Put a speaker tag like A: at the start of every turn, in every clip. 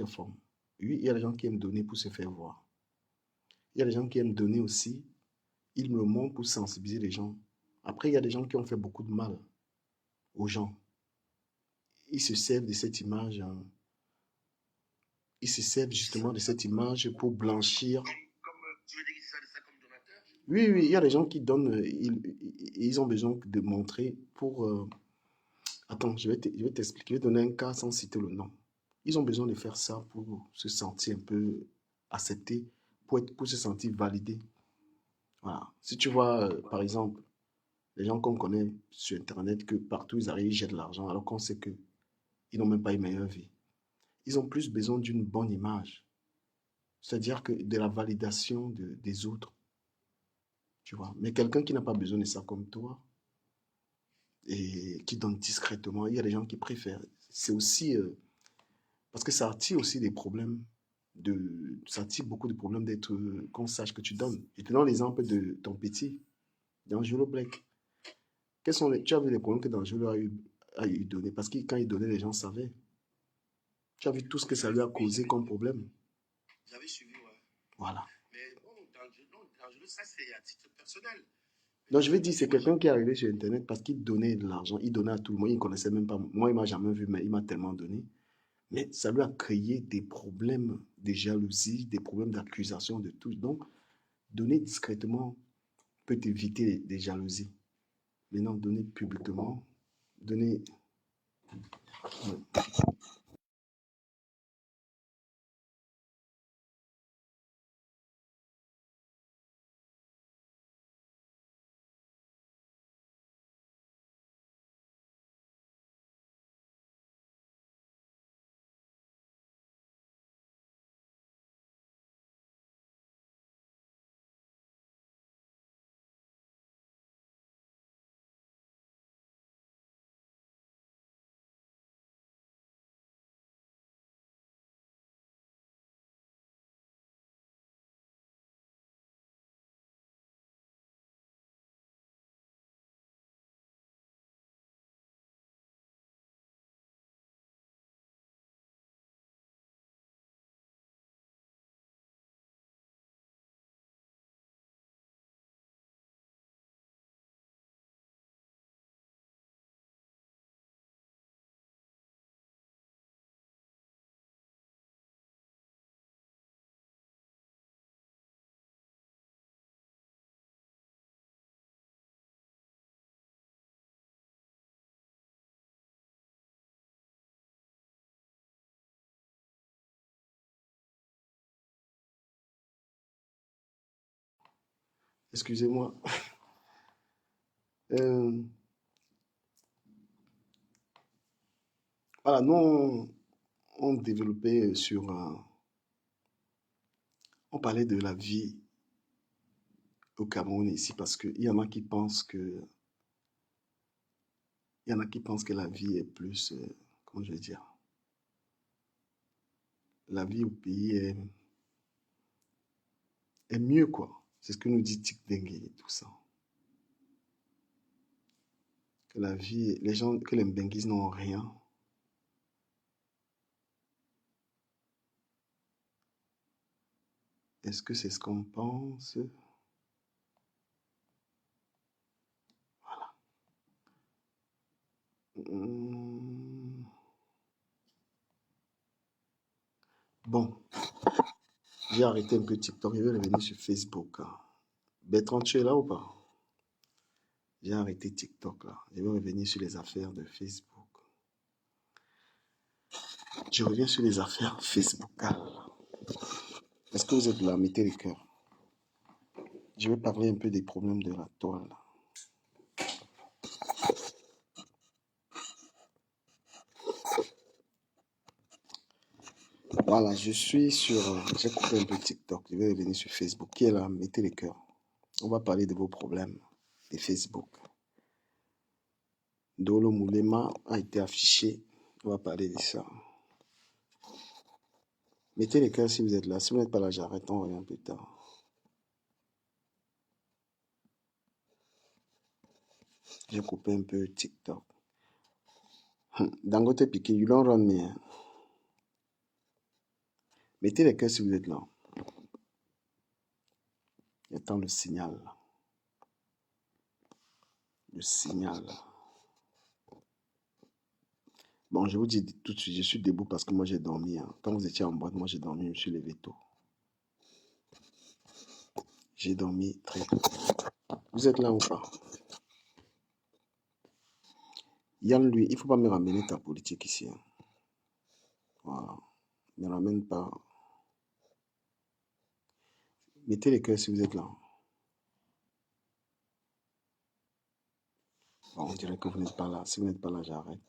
A: forme. Oui, il y a des gens qui aiment donner pour se faire voir. Il y a des gens qui aiment donner aussi. Ils me le montrent pour sensibiliser les gens. Après, il y a des gens qui ont fait beaucoup de mal aux gens. Ils se servent de cette image. Ils se servent justement de cette image pour blanchir. Oui, oui, il y a des gens qui donnent, ils ont besoin de montrer pour... attends, je vais t'expliquer, je vais donner un cas sans citer le nom. Ils ont besoin de faire ça pour se sentir un peu accepté, pour se sentir validé. Voilà. Si tu vois, par exemple, les gens qu'on connaît sur Internet, que partout ils arrivent, ils jettent de l'argent, alors qu'on sait qu'ils n'ont même pas une meilleure vie. Ils ont plus besoin d'une bonne image, c'est-à-dire que de la validation des autres, tu vois. Mais quelqu'un qui n'a pas besoin de ça comme toi et qui donne discrètement, il y a des gens qui préfèrent. C'est aussi, parce que ça attire aussi des problèmes, ça attire beaucoup de problèmes d'être, qu'on sache que tu donnes. Et prenons l'exemple de ton petit, d'Angelo Black. Tu as vu les problèmes que D'Angelo a eu donné, parce que quand il donnait, les gens savaient. Tu as vu tout ce que ça lui a causé comme problème. J'avais suivi, ouais. Voilà. Mais bon, D'Angelo, ça c'est à titre personnel. Donc je vais dire, c'est quelqu'un qui est arrivé sur Internet parce qu'il donnait de l'argent, il donnait à tout le monde, il ne connaissait même pas. Moi, il ne m'a jamais vu, mais il m'a tellement donné. Mais ça lui a créé des problèmes de jalousie, des problèmes d'accusation, de tout. Donc, donner discrètement peut éviter des jalousies. Maintenant, donner publiquement, donner... Ouais. Excusez-moi. Euh, voilà, nous, on développait sur... on parlait de la vie au Cameroun ici parce qu'il y en a qui pensent que... Il y en a qui pensent que la vie est plus... comment je vais dire? La vie au pays est mieux, quoi. C'est ce que nous dit Tic Dengue et tout ça. Que la vie, les gens, que les Mbenguis n'ont rien. Est-ce que c'est ce qu'on pense? Hmm. Bon, j'ai arrêté un peu TikTok, je vais revenir sur Facebook. Bertrand, tu es là ou pas? J'ai arrêté TikTok là. Je vais revenir sur les affaires de Facebook. Je reviens sur les affaires Facebook. Est-ce que vous êtes là? Mettez les cœurs. Je vais parler un peu des problèmes de la toile. Voilà, je suis sur... j'ai coupé un peu TikTok. Je vais revenir sur Facebook. Qui est là? Mettez les cœurs. On va parler de vos problèmes de Facebook. Dolo Moulema a été affiché. On va parler de ça. Mettez les cœurs si vous êtes là. Si vous n'êtes pas là, j'arrête. On revient plus tard. J'ai coupé un peu TikTok. Dangote Piqué, you don't run me. Mettez les cœurs si vous êtes là. J'attends le signal. Le signal. Bon, je vous dis tout de suite, je suis debout parce que moi j'ai dormi. Hein. Quand vous étiez en boîte, moi j'ai dormi, je me suis levé tôt. J'ai dormi très tôt. Vous êtes là ou pas? Yann, lui, il ne faut pas me ramener ta politique ici. Hein. Voilà. Ne ramène pas. Mettez les cœurs si vous êtes là. Bon, on dirait que vous n'êtes pas là. Si vous n'êtes pas là, j'arrête.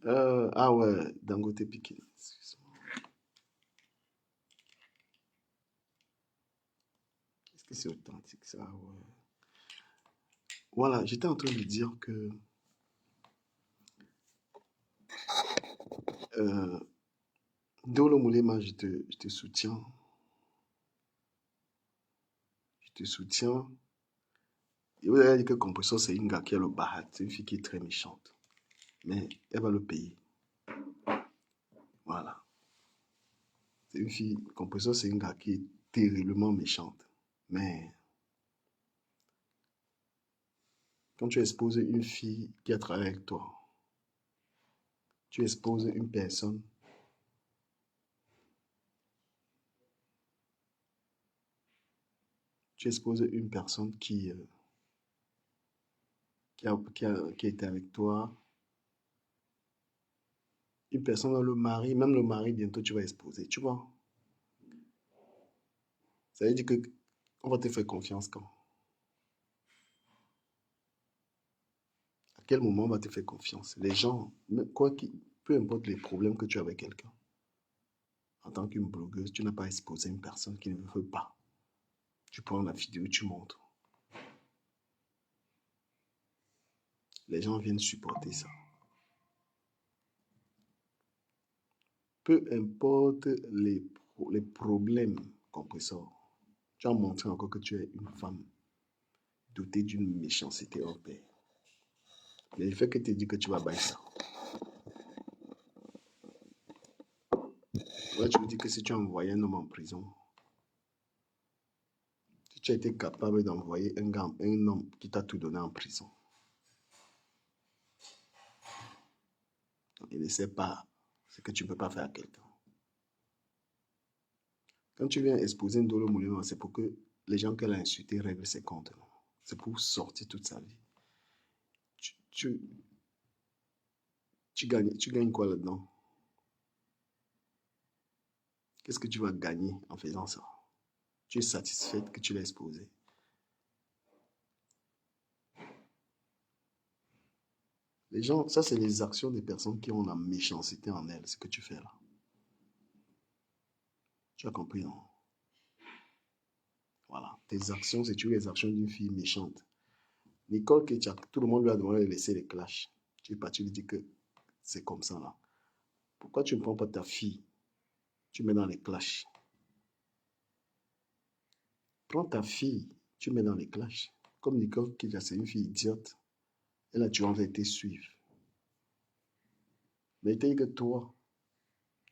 A: Ah ouais, Dangote Piqué. Excuse-moi. Est-ce que c'est authentique ça? Ouais. Voilà, j'étais en train de dire que euh, Dolo Moulema, je te soutiens. Je te soutiens. Et vous avez dit que Compressor, c'est une gars qui a le bahat. C'est une fille qui est très méchante. Mais elle va le payer. Voilà. C'est une fille, Compressor, c'est une gars qui est terriblement méchante. Mais quand tu exposes une fille qui a travaillé avec toi, tu exposes une personne, tu exposes une personne qui était avec toi, une personne dans le mari, même le mari, bientôt tu vas exposer, tu vois. Ça veut dire que on va te faire confiance quand? À quel moment on va te faire confiance? Les gens, peu importe les problèmes que tu as avec quelqu'un, en tant qu'une blogueuse, tu n'as pas exposé une personne qui ne veut pas. Tu prends la vidéo, tu montres. Les gens viennent supporter ça. Peu importe les problèmes, compresseur, tu as montré encore que tu es une femme dotée d'une méchanceté hors pair. Mais le fait que tu dis que tu vas bailler ça, là, tu me dis que si tu as envoyé un homme en prison, si tu as été capable d'envoyer un homme qui t'a tout donné en prison, il ne sait pas ce que tu ne peux pas faire à quelqu'un. Quand tu viens exposer un Ndolo Moulema, c'est pour que les gens qu'elle a insultés règlent ses comptes. Non? C'est pour sortir toute sa vie. Tu, tu, Tu gagnes quoi là-dedans? Qu'est-ce que tu vas gagner en faisant ça? Tu es satisfaite que tu l'as exposé. Les gens, ça c'est les actions des personnes qui ont la méchanceté en elles, ce que tu fais là. Tu as compris, non? Voilà. Tes actions, c'est tu les actions d'une fille méchante. Nicole Ketchak, tout le monde lui a demandé de laisser les clashs. Tu es parti lui dire que c'est comme ça là. Pourquoi tu ne prends pas ta fille? Tu mets dans les clashs. Prends ta fille, tu mets dans les clashs. Comme Nicole Ketchak, c'est une fille idiote. Elle a toujours été suivre. Mais il t'a dit que toi,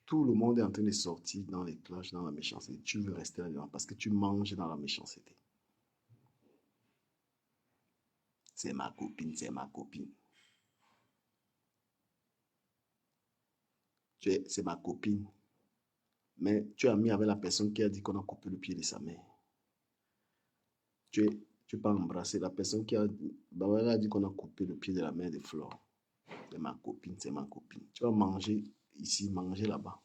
A: tout le monde est en train de sortir dans les clashs, dans la méchanceté. Tu veux rester là-dedans parce que tu manges dans la méchanceté. C'est ma copine, c'est ma copine. C'est ma copine. Mais tu as mis avec la personne qui a dit qu'on a coupé le pied de sa mère. Tu peux embrasser la personne qui a, bah, elle a dit qu'on a coupé le pied de la mère de Flore. C'est ma copine, c'est ma copine. Tu vas manger ici, manger là-bas.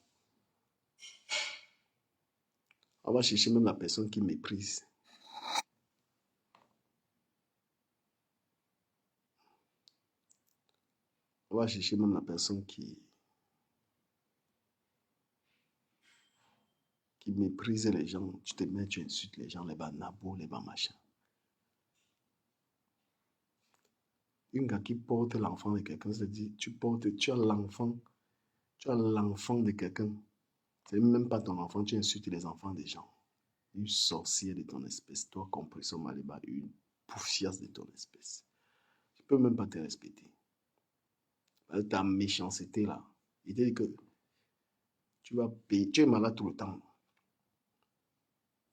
A: On va chercher même la personne qui méprise. On va chercher même la personne qui méprise les gens. Tu te mets, tu insultes les gens, les bas nabos, les bas machins. Une gars qui porte l'enfant de quelqu'un, c'est-à-dire tu as l'enfant de quelqu'un. C'est même pas ton enfant, tu insultes les enfants des gens. Une sorcière de ton espèce, toi compris son maliba, une poufiasse de ton espèce. Tu peux même pas te respecter. Ta méchanceté là, il dit que tu vas payer, tu es malade tout le temps.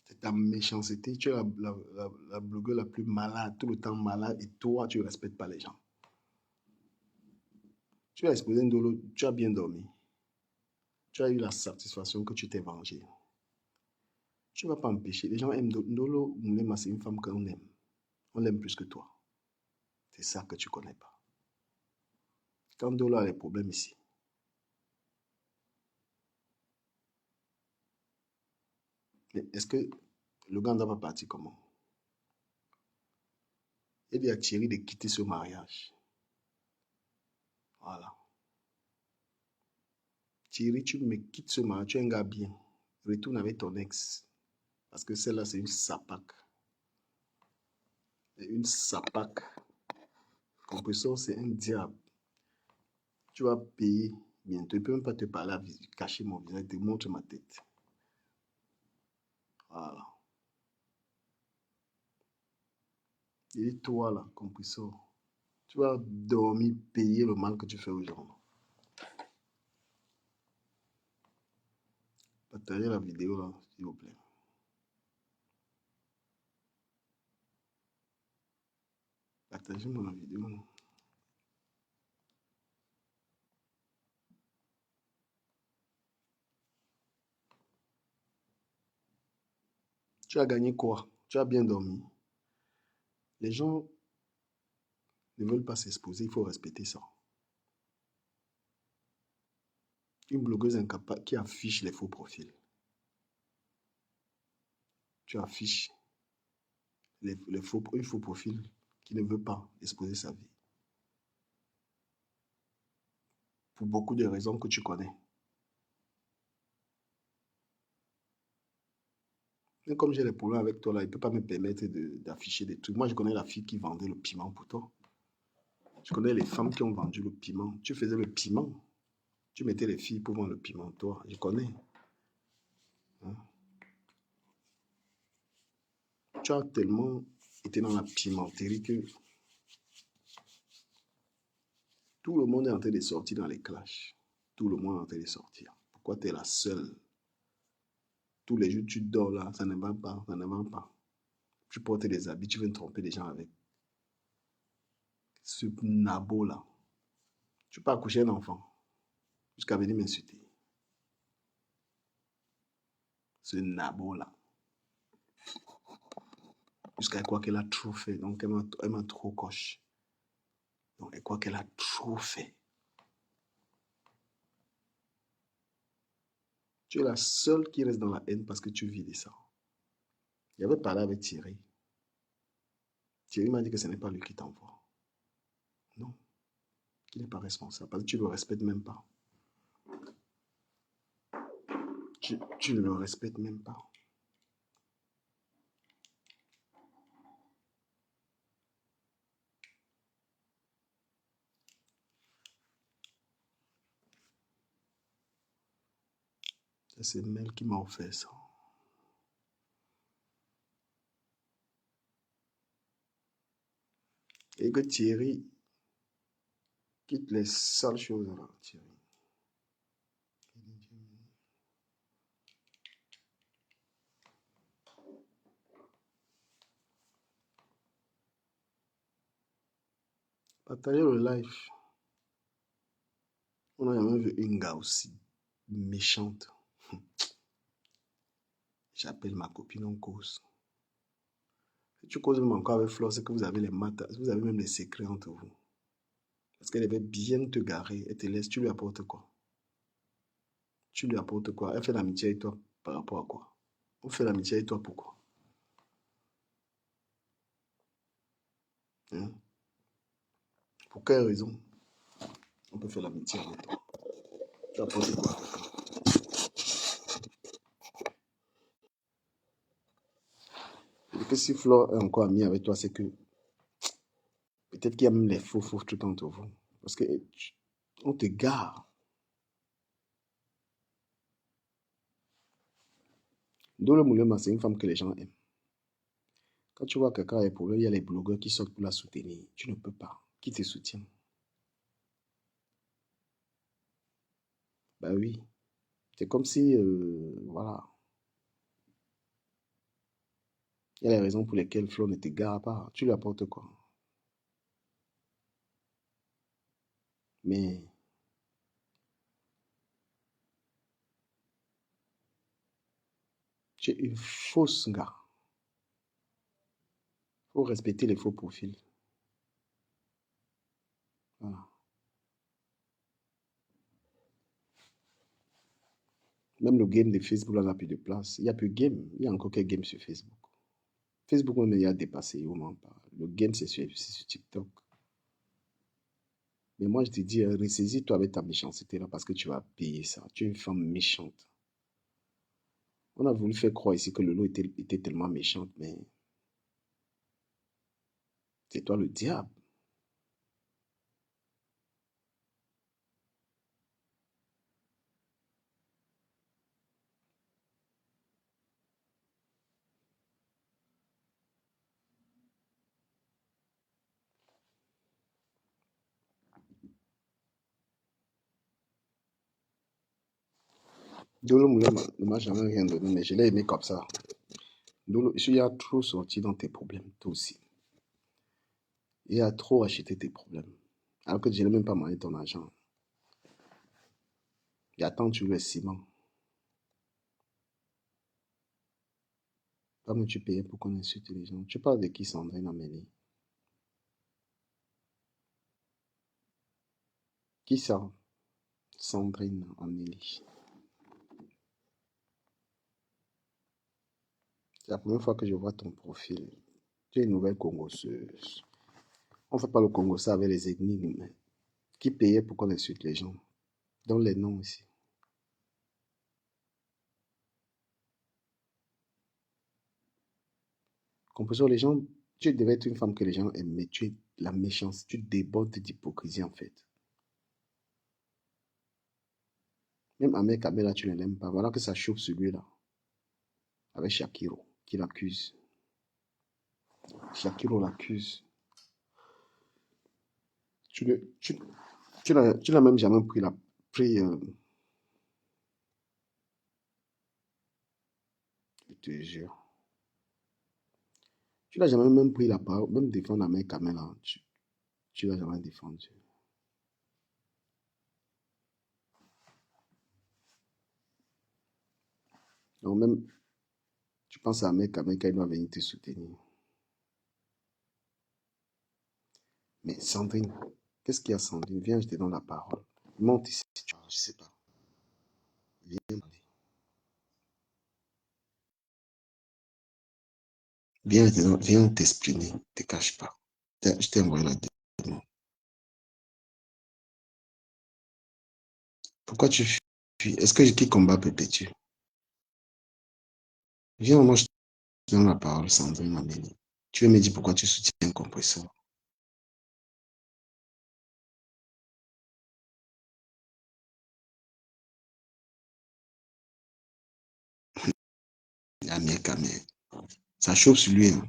A: C'est ta méchanceté, tu es la blogueuse la plus malade, tout le temps malade, et toi, tu ne respectes pas les gens. Tu as exposé Ndolo, tu as bien dormi. Tu as eu la satisfaction que tu t'es vengé. Tu ne vas pas empêcher. Les gens aiment Ndolo. Moulema, c'est une femme qu'on aime. On l'aime plus que toi. C'est ça que tu ne connais pas. Quand Ndolo a des problèmes ici, mais est-ce que le gars ne va pas partir comment? Il dit à Thierry de quitter ce mariage. Voilà. Thierry, tu me quittes ce mariage, tu es un gars bien. Retourne avec ton ex. Parce que celle-là, c'est une sapac. Une sapac. Compresseur, c'est un diable. Tu vas payer bientôt. Il ne peut même pas te parler, cacher mon visage, te montre ma tête. Voilà. Et toi, là, compresseur, tu vas dormir, payer le mal que tu fais aux gens. Partagez la vidéo, là, s'il vous plaît. Partagez-moi la vidéo. Tu as gagné quoi? Tu as bien dormi. Les gens ne veulent pas s'exposer, il faut respecter ça. Une blogueuse incapable qui affiche les faux profils. Tu affiches un faux profil qui ne veut pas exposer sa vie. Pour beaucoup de raisons que tu connais. Mais comme j'ai les problèmes avec toi là, il ne peut pas me permettre d'afficher des trucs. Moi, je connais la fille qui vendait le piment pour toi. Je connais les femmes qui ont vendu le piment. Tu faisais le piment. Tu mettais les filles pour vendre le piment, toi. Je connais. Hein? Tu as tellement été dans la pimenterie que tout le monde est en train de sortir dans les clashs. Tout le monde est en train de sortir. Pourquoi tu es la seule? Tous les jours, tu dors là, ça ne va pas, ça ne va pas. Tu portes des habits, tu veux tromper les gens avec. Ce nabo là. Tu peux accoucher un enfant jusqu'à venir m'insulter. Ce nabo là. Jusqu'à quoi qu'elle a trop fait. Donc elle m'a trop coche. Donc elle croit qu'elle a trop fait. Tu es la seule qui reste dans la haine parce que tu vis de ça. J'avais parlé avec Thierry. Thierry m'a dit que ce n'est pas lui qui t'envoie. Non, qu'il n'est pas responsable parce que tu ne le respectes même pas. Tu ne le respectes même pas. C'est Mel qui m'a offert ça. Et que Thierry quitte les sales choses là, Thierry. Partagez le live. On a jamais vu une gars aussi méchante. J'appelle ma copine en cause. Si tu causes même encore avec Flo, c'est que vous avez les maths, vous avez même les secrets entre vous. Parce qu'elle avait bien te garer, elle te laisse, tu lui apportes quoi? Tu lui apportes quoi? Elle fait l'amitié avec toi par rapport à quoi? On fait l'amitié avec toi pourquoi? Hein? Pour quelle raison on peut faire l'amitié avec toi? Tu apportes quoi? Et que si Flo est encore amie avec toi, c'est que peut-être qu'il y a même les faux trucs entre vous. Parce que on te gare. Dolo Moulema, c'est une femme que les gens aiment. Quand tu vois quelqu'un avec problème, il y a les blogueurs qui sortent pour la soutenir. Tu ne peux pas. Qui te soutient? Bah oui. C'est comme si, voilà. Il y a les raisons pour lesquelles Flo ne te gare pas. Tu lui apportes quoi? Mais tu es une fausse gars. Il faut respecter les faux profils. Voilà. Même le game de Facebook, là, n'a plus de place. Il n'y a plus de game. Il y a encore quel game sur Facebook. Facebook, même, il a dépassé. Le game, c'est sur TikTok. Mais moi, je te dis, ressaisis-toi avec ta méchanceté là parce que tu vas payer ça. Tu es une femme méchante. On a voulu faire croire ici que Lolo était tellement méchante, mais c'est toi le diable. Dolo Moulin ne m'a jamais rien donné, mais je l'ai aimé comme ça. Dolo, il a trop sorti dans tes problèmes, toi aussi. Il a trop acheté tes problèmes. Alors que je n'ai même pas demandé ton argent. Il attend tu le ciment. Comme tu payais pour qu'on insulte les gens. Tu parles de qui, Sandrine Amélie? Qui ça? Sandrine Amélie. C'est la première fois que je vois ton profil. Tu es une nouvelle Congosseuse. On ne fait pas le Congo ça avec les énigmes. Qui payait pour qu'on insulte les gens? Donne les noms ici. Composition, les gens, tu devais être une femme que les gens aiment, mais tu es la méchance, tu débordes d'hypocrisie en fait. Même Ahmed Kabela, tu ne l'aimes pas. Voilà que ça chauffe celui-là, avec Shakiro, qui l'accuse. Shakiro l'accuse. Tu ne- tu, tu n'as même jamais pris, je te jure. Tu n'as jamais même pris la parole, même défendre Ahmed Kabela, tu l'as jamais défendu. Donc même, tu penses à Ahmed Kabela, il doit venir te soutenir. Mais Sandrine, qu'est-ce qu'il y a Sandrine? Viens, je te donne la parole. Monte ici, je sais pas. Viens. Viens t'exprimer, ne te cache pas. Je t'ai envoyé la démo. Pourquoi tu fuis? Est-ce que qui combat perpétue? Viens, moi, je te donne la parole, Sandrine Amélie. Tu veux me dire pourquoi tu soutiens un compresseur? Amir Kamel. Ça chauffe sur lui. Hein.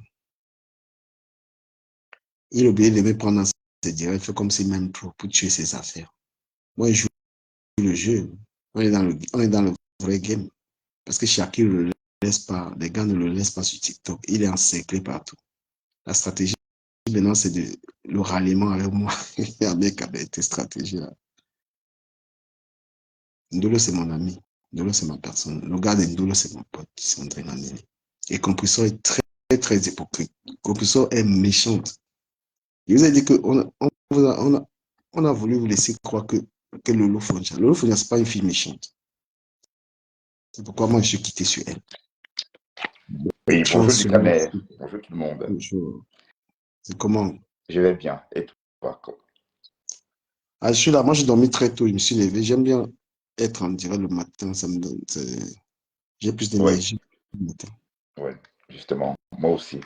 A: Il a oublié de me prendre dans ses directs, fait comme s'il m'aime trop pour tuer ses affaires. Moi, je joue le jeu. On est dans le vrai game. Parce que Shakir ne le laisse pas, les gars ne le laissent pas sur TikTok. Il est encerclé partout. La stratégie, maintenant, c'est le ralliement avec moi. Il y a un mec avec cette stratégie-là. Ndolo, c'est mon ami. Ndolo, c'est ma personne. Le gars de Ndolo, c'est mon pote. C'est André Nanelli. Et Compressor est très, très hypocrite. Compressor est méchante. Je vous ai dit qu'on on a voulu vous laisser croire que Lolo Fonja. Lolo Fonja, ce n'est pas une fille méchante. C'est pourquoi moi, je suis quitté sur elle.
B: Oui,
A: Tu as
B: bonjour
A: celui
B: Ducamer, bonjour tout le monde.
A: C'est comment?
B: Je vais bien, et toi?
A: Ah, je suis là, moi j'ai dormi très tôt, je me suis levé. J'aime bien être en direct le matin, ça me donne. J'ai plus
B: Oui,
A: d'énergie le matin.
B: oui, justement, moi aussi.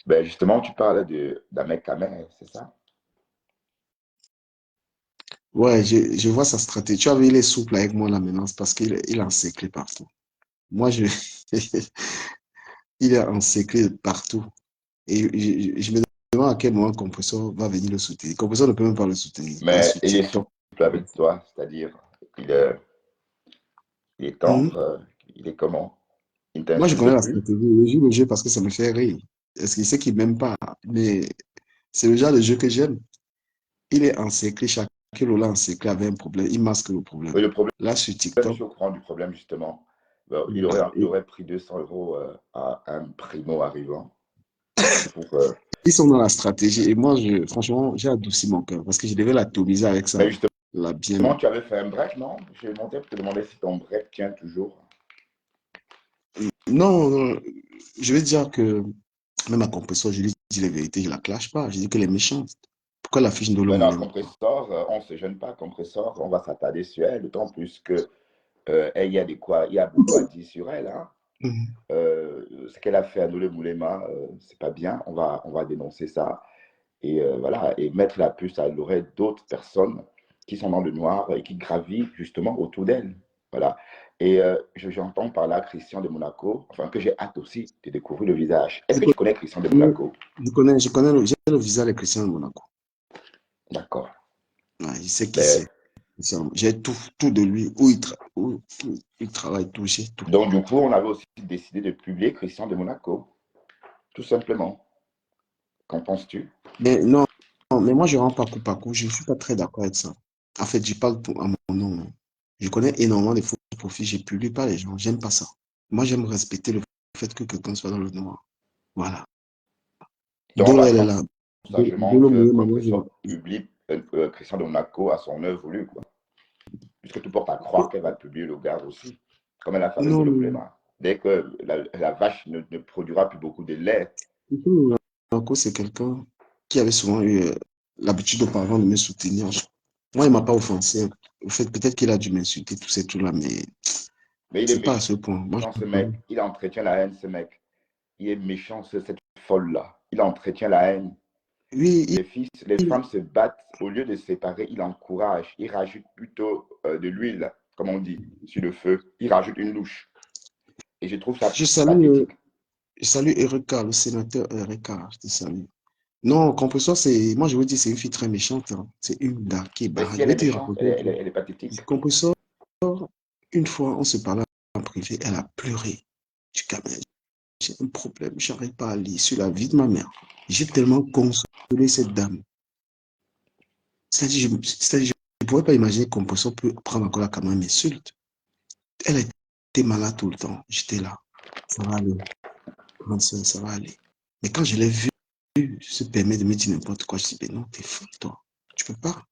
B: Ben justement, tu parles d'Ahmed Kamer, c'est ça?
A: Ouais, je vois sa stratégie. Tu as vu, il est souple avec moi là maintenant, c'est parce qu'il est encerclé partout. Moi, il est encerclé partout. Et je me demande à quel moment le compresseur va venir le soutenir. Le compresseur ne peut même pas le soutenir. Là,
B: Mais
A: sur
B: il est
A: TikTok.
B: souple avec toi, c'est-à-dire, il est, il est
A: Mhm.
B: tendre, il est comment? Il ne
A: Moi, je connais
B: t'insulte
A: la
B: plus?
A: stratégie. Je joue le jeu parce que ça me fait rire. Est-ce qu'il sait qu'il m'aime pas? Mais c'est le genre de jeu que j'aime. Il est encerclé, chaque Lola encerclé avait un problème, il masque le problème.
B: Oui, le problème,
A: Là, sur
B: je
A: TikTok,
B: suis au courant du problème, justement. Ben, il
A: et
B: aurait pris 200 euros à un primo arrivant pour...
A: ils sont dans la stratégie. Et moi, franchement, j'ai adouci mon cœur parce que je devais l'atomiser avec ça.
B: Mais
A: La bien.
B: justement, tu avais fait un break, non? J'ai monté pour te demander si ton break tient toujours.
A: Non, non, je vais dire que même à compresseur, je lui dis la vérité, je la clash pas. Je dis qu'elle est méchante. Pourquoi la fiche de l'homme ne
B: Maintenant,
A: l'aime pas?
B: compresseur, on ne se gêne pas. Compresseur, on va s'attarder sur elle, d'autant plus que il y a beaucoup à dire sur elle. Hein.
A: Mhm.
B: Ce qu'elle a fait à Nolé Moulema, c'est pas bien. On va dénoncer ça et voilà et mettre la puce à l'oreille d'autres personnes qui sont dans le noir et qui gravitent justement autour d'elle. Voilà. Et j'entends par là Christian de Monaco, enfin que j'ai hâte aussi de découvrir le visage. Est-ce
A: Je
B: que tu connais Christian de
A: connais,
B: Monaco?
A: j'ai le visa de Christian de Monaco.
B: D'accord.
A: Ouais, je sais qui
B: Ben,
A: c'est. J'ai tout de lui, où il travaille, tout, j'ai tout.
B: donc, du coup, on avait aussi décidé de publier Christian de Monaco, tout simplement. Qu'en penses-tu?
A: Mais non, non, mais moi, je ne rends pas coup par coup. Je ne suis pas très d'accord avec ça. En fait, je parle à mon nom. Hein. Je connais énormément de faux profils. Je ne publie pas les gens. J'aime pas ça. Moi, j'aime respecter le fait que quelqu'un soit dans le noir. Voilà.
B: Donc, on
A: Dolo,
B: va
A: elle est
B: attendre
A: là.
B: sagement
A: Dolo,
B: que
A: moi,
B: Compressor publie Christian de Monaco à son œuvre voulue, quoi. Puisque tout porte à croire qu'elle va publier le gars aussi, comme elle a fait avec
A: non,
B: Dolo
A: non.
B: Moulema. Dès que la vache ne produira plus beaucoup de lait,
A: Marco, c'est quelqu'un qui avait souvent eu l'habitude auparavant de me soutenir. Moi, il ne m'a pas offensé. En fait, peut-être qu'il a dû m'insulter, tous ces trucs-là, mais
B: mais il est
A: c'est pas à
B: méchant,
A: ce point. Moi,
B: ce mec. Il entretient la haine, ce mec. Il est méchant, cette folle-là. Il entretient la haine.
A: oui,
B: Les femmes se battent, au lieu de se séparer, il encourage, il rajoute plutôt de l'huile, comme on dit, sur le feu. Il rajoute une louche. Et je trouve ça
A: je salue,
B: pathétique.
A: je salue Erika, le sénateur Erika, je te salue. Non, Compressor, c'est, moi je vous dis, c'est une fille très méchante. Hein. C'est une gars qui est
B: Mais
A: barrée.
B: si
A: Je
B: elle
A: vais
B: est
A: te
B: méchante,
A: raconter un truc.
B: elle est pathétique.
A: Compressor, une fois, on se parlait en privé, elle a pleuré. Du cabinet. J'ai un problème, je n'arrive pas à lire sur la vie de ma mère. J'ai tellement consolé cette dame. C'est-à-dire, je ne pouvais pas imaginer qu'un poisson peut prendre encore la caméra et m'insulte. Elle était malade tout le temps. J'étais là. Ça va aller. Grande sœur, ça va aller. Mais quand je l'ai vue se permet de me dire n'importe quoi, je dis, ben non, t'es folle, toi. Tu peux pas.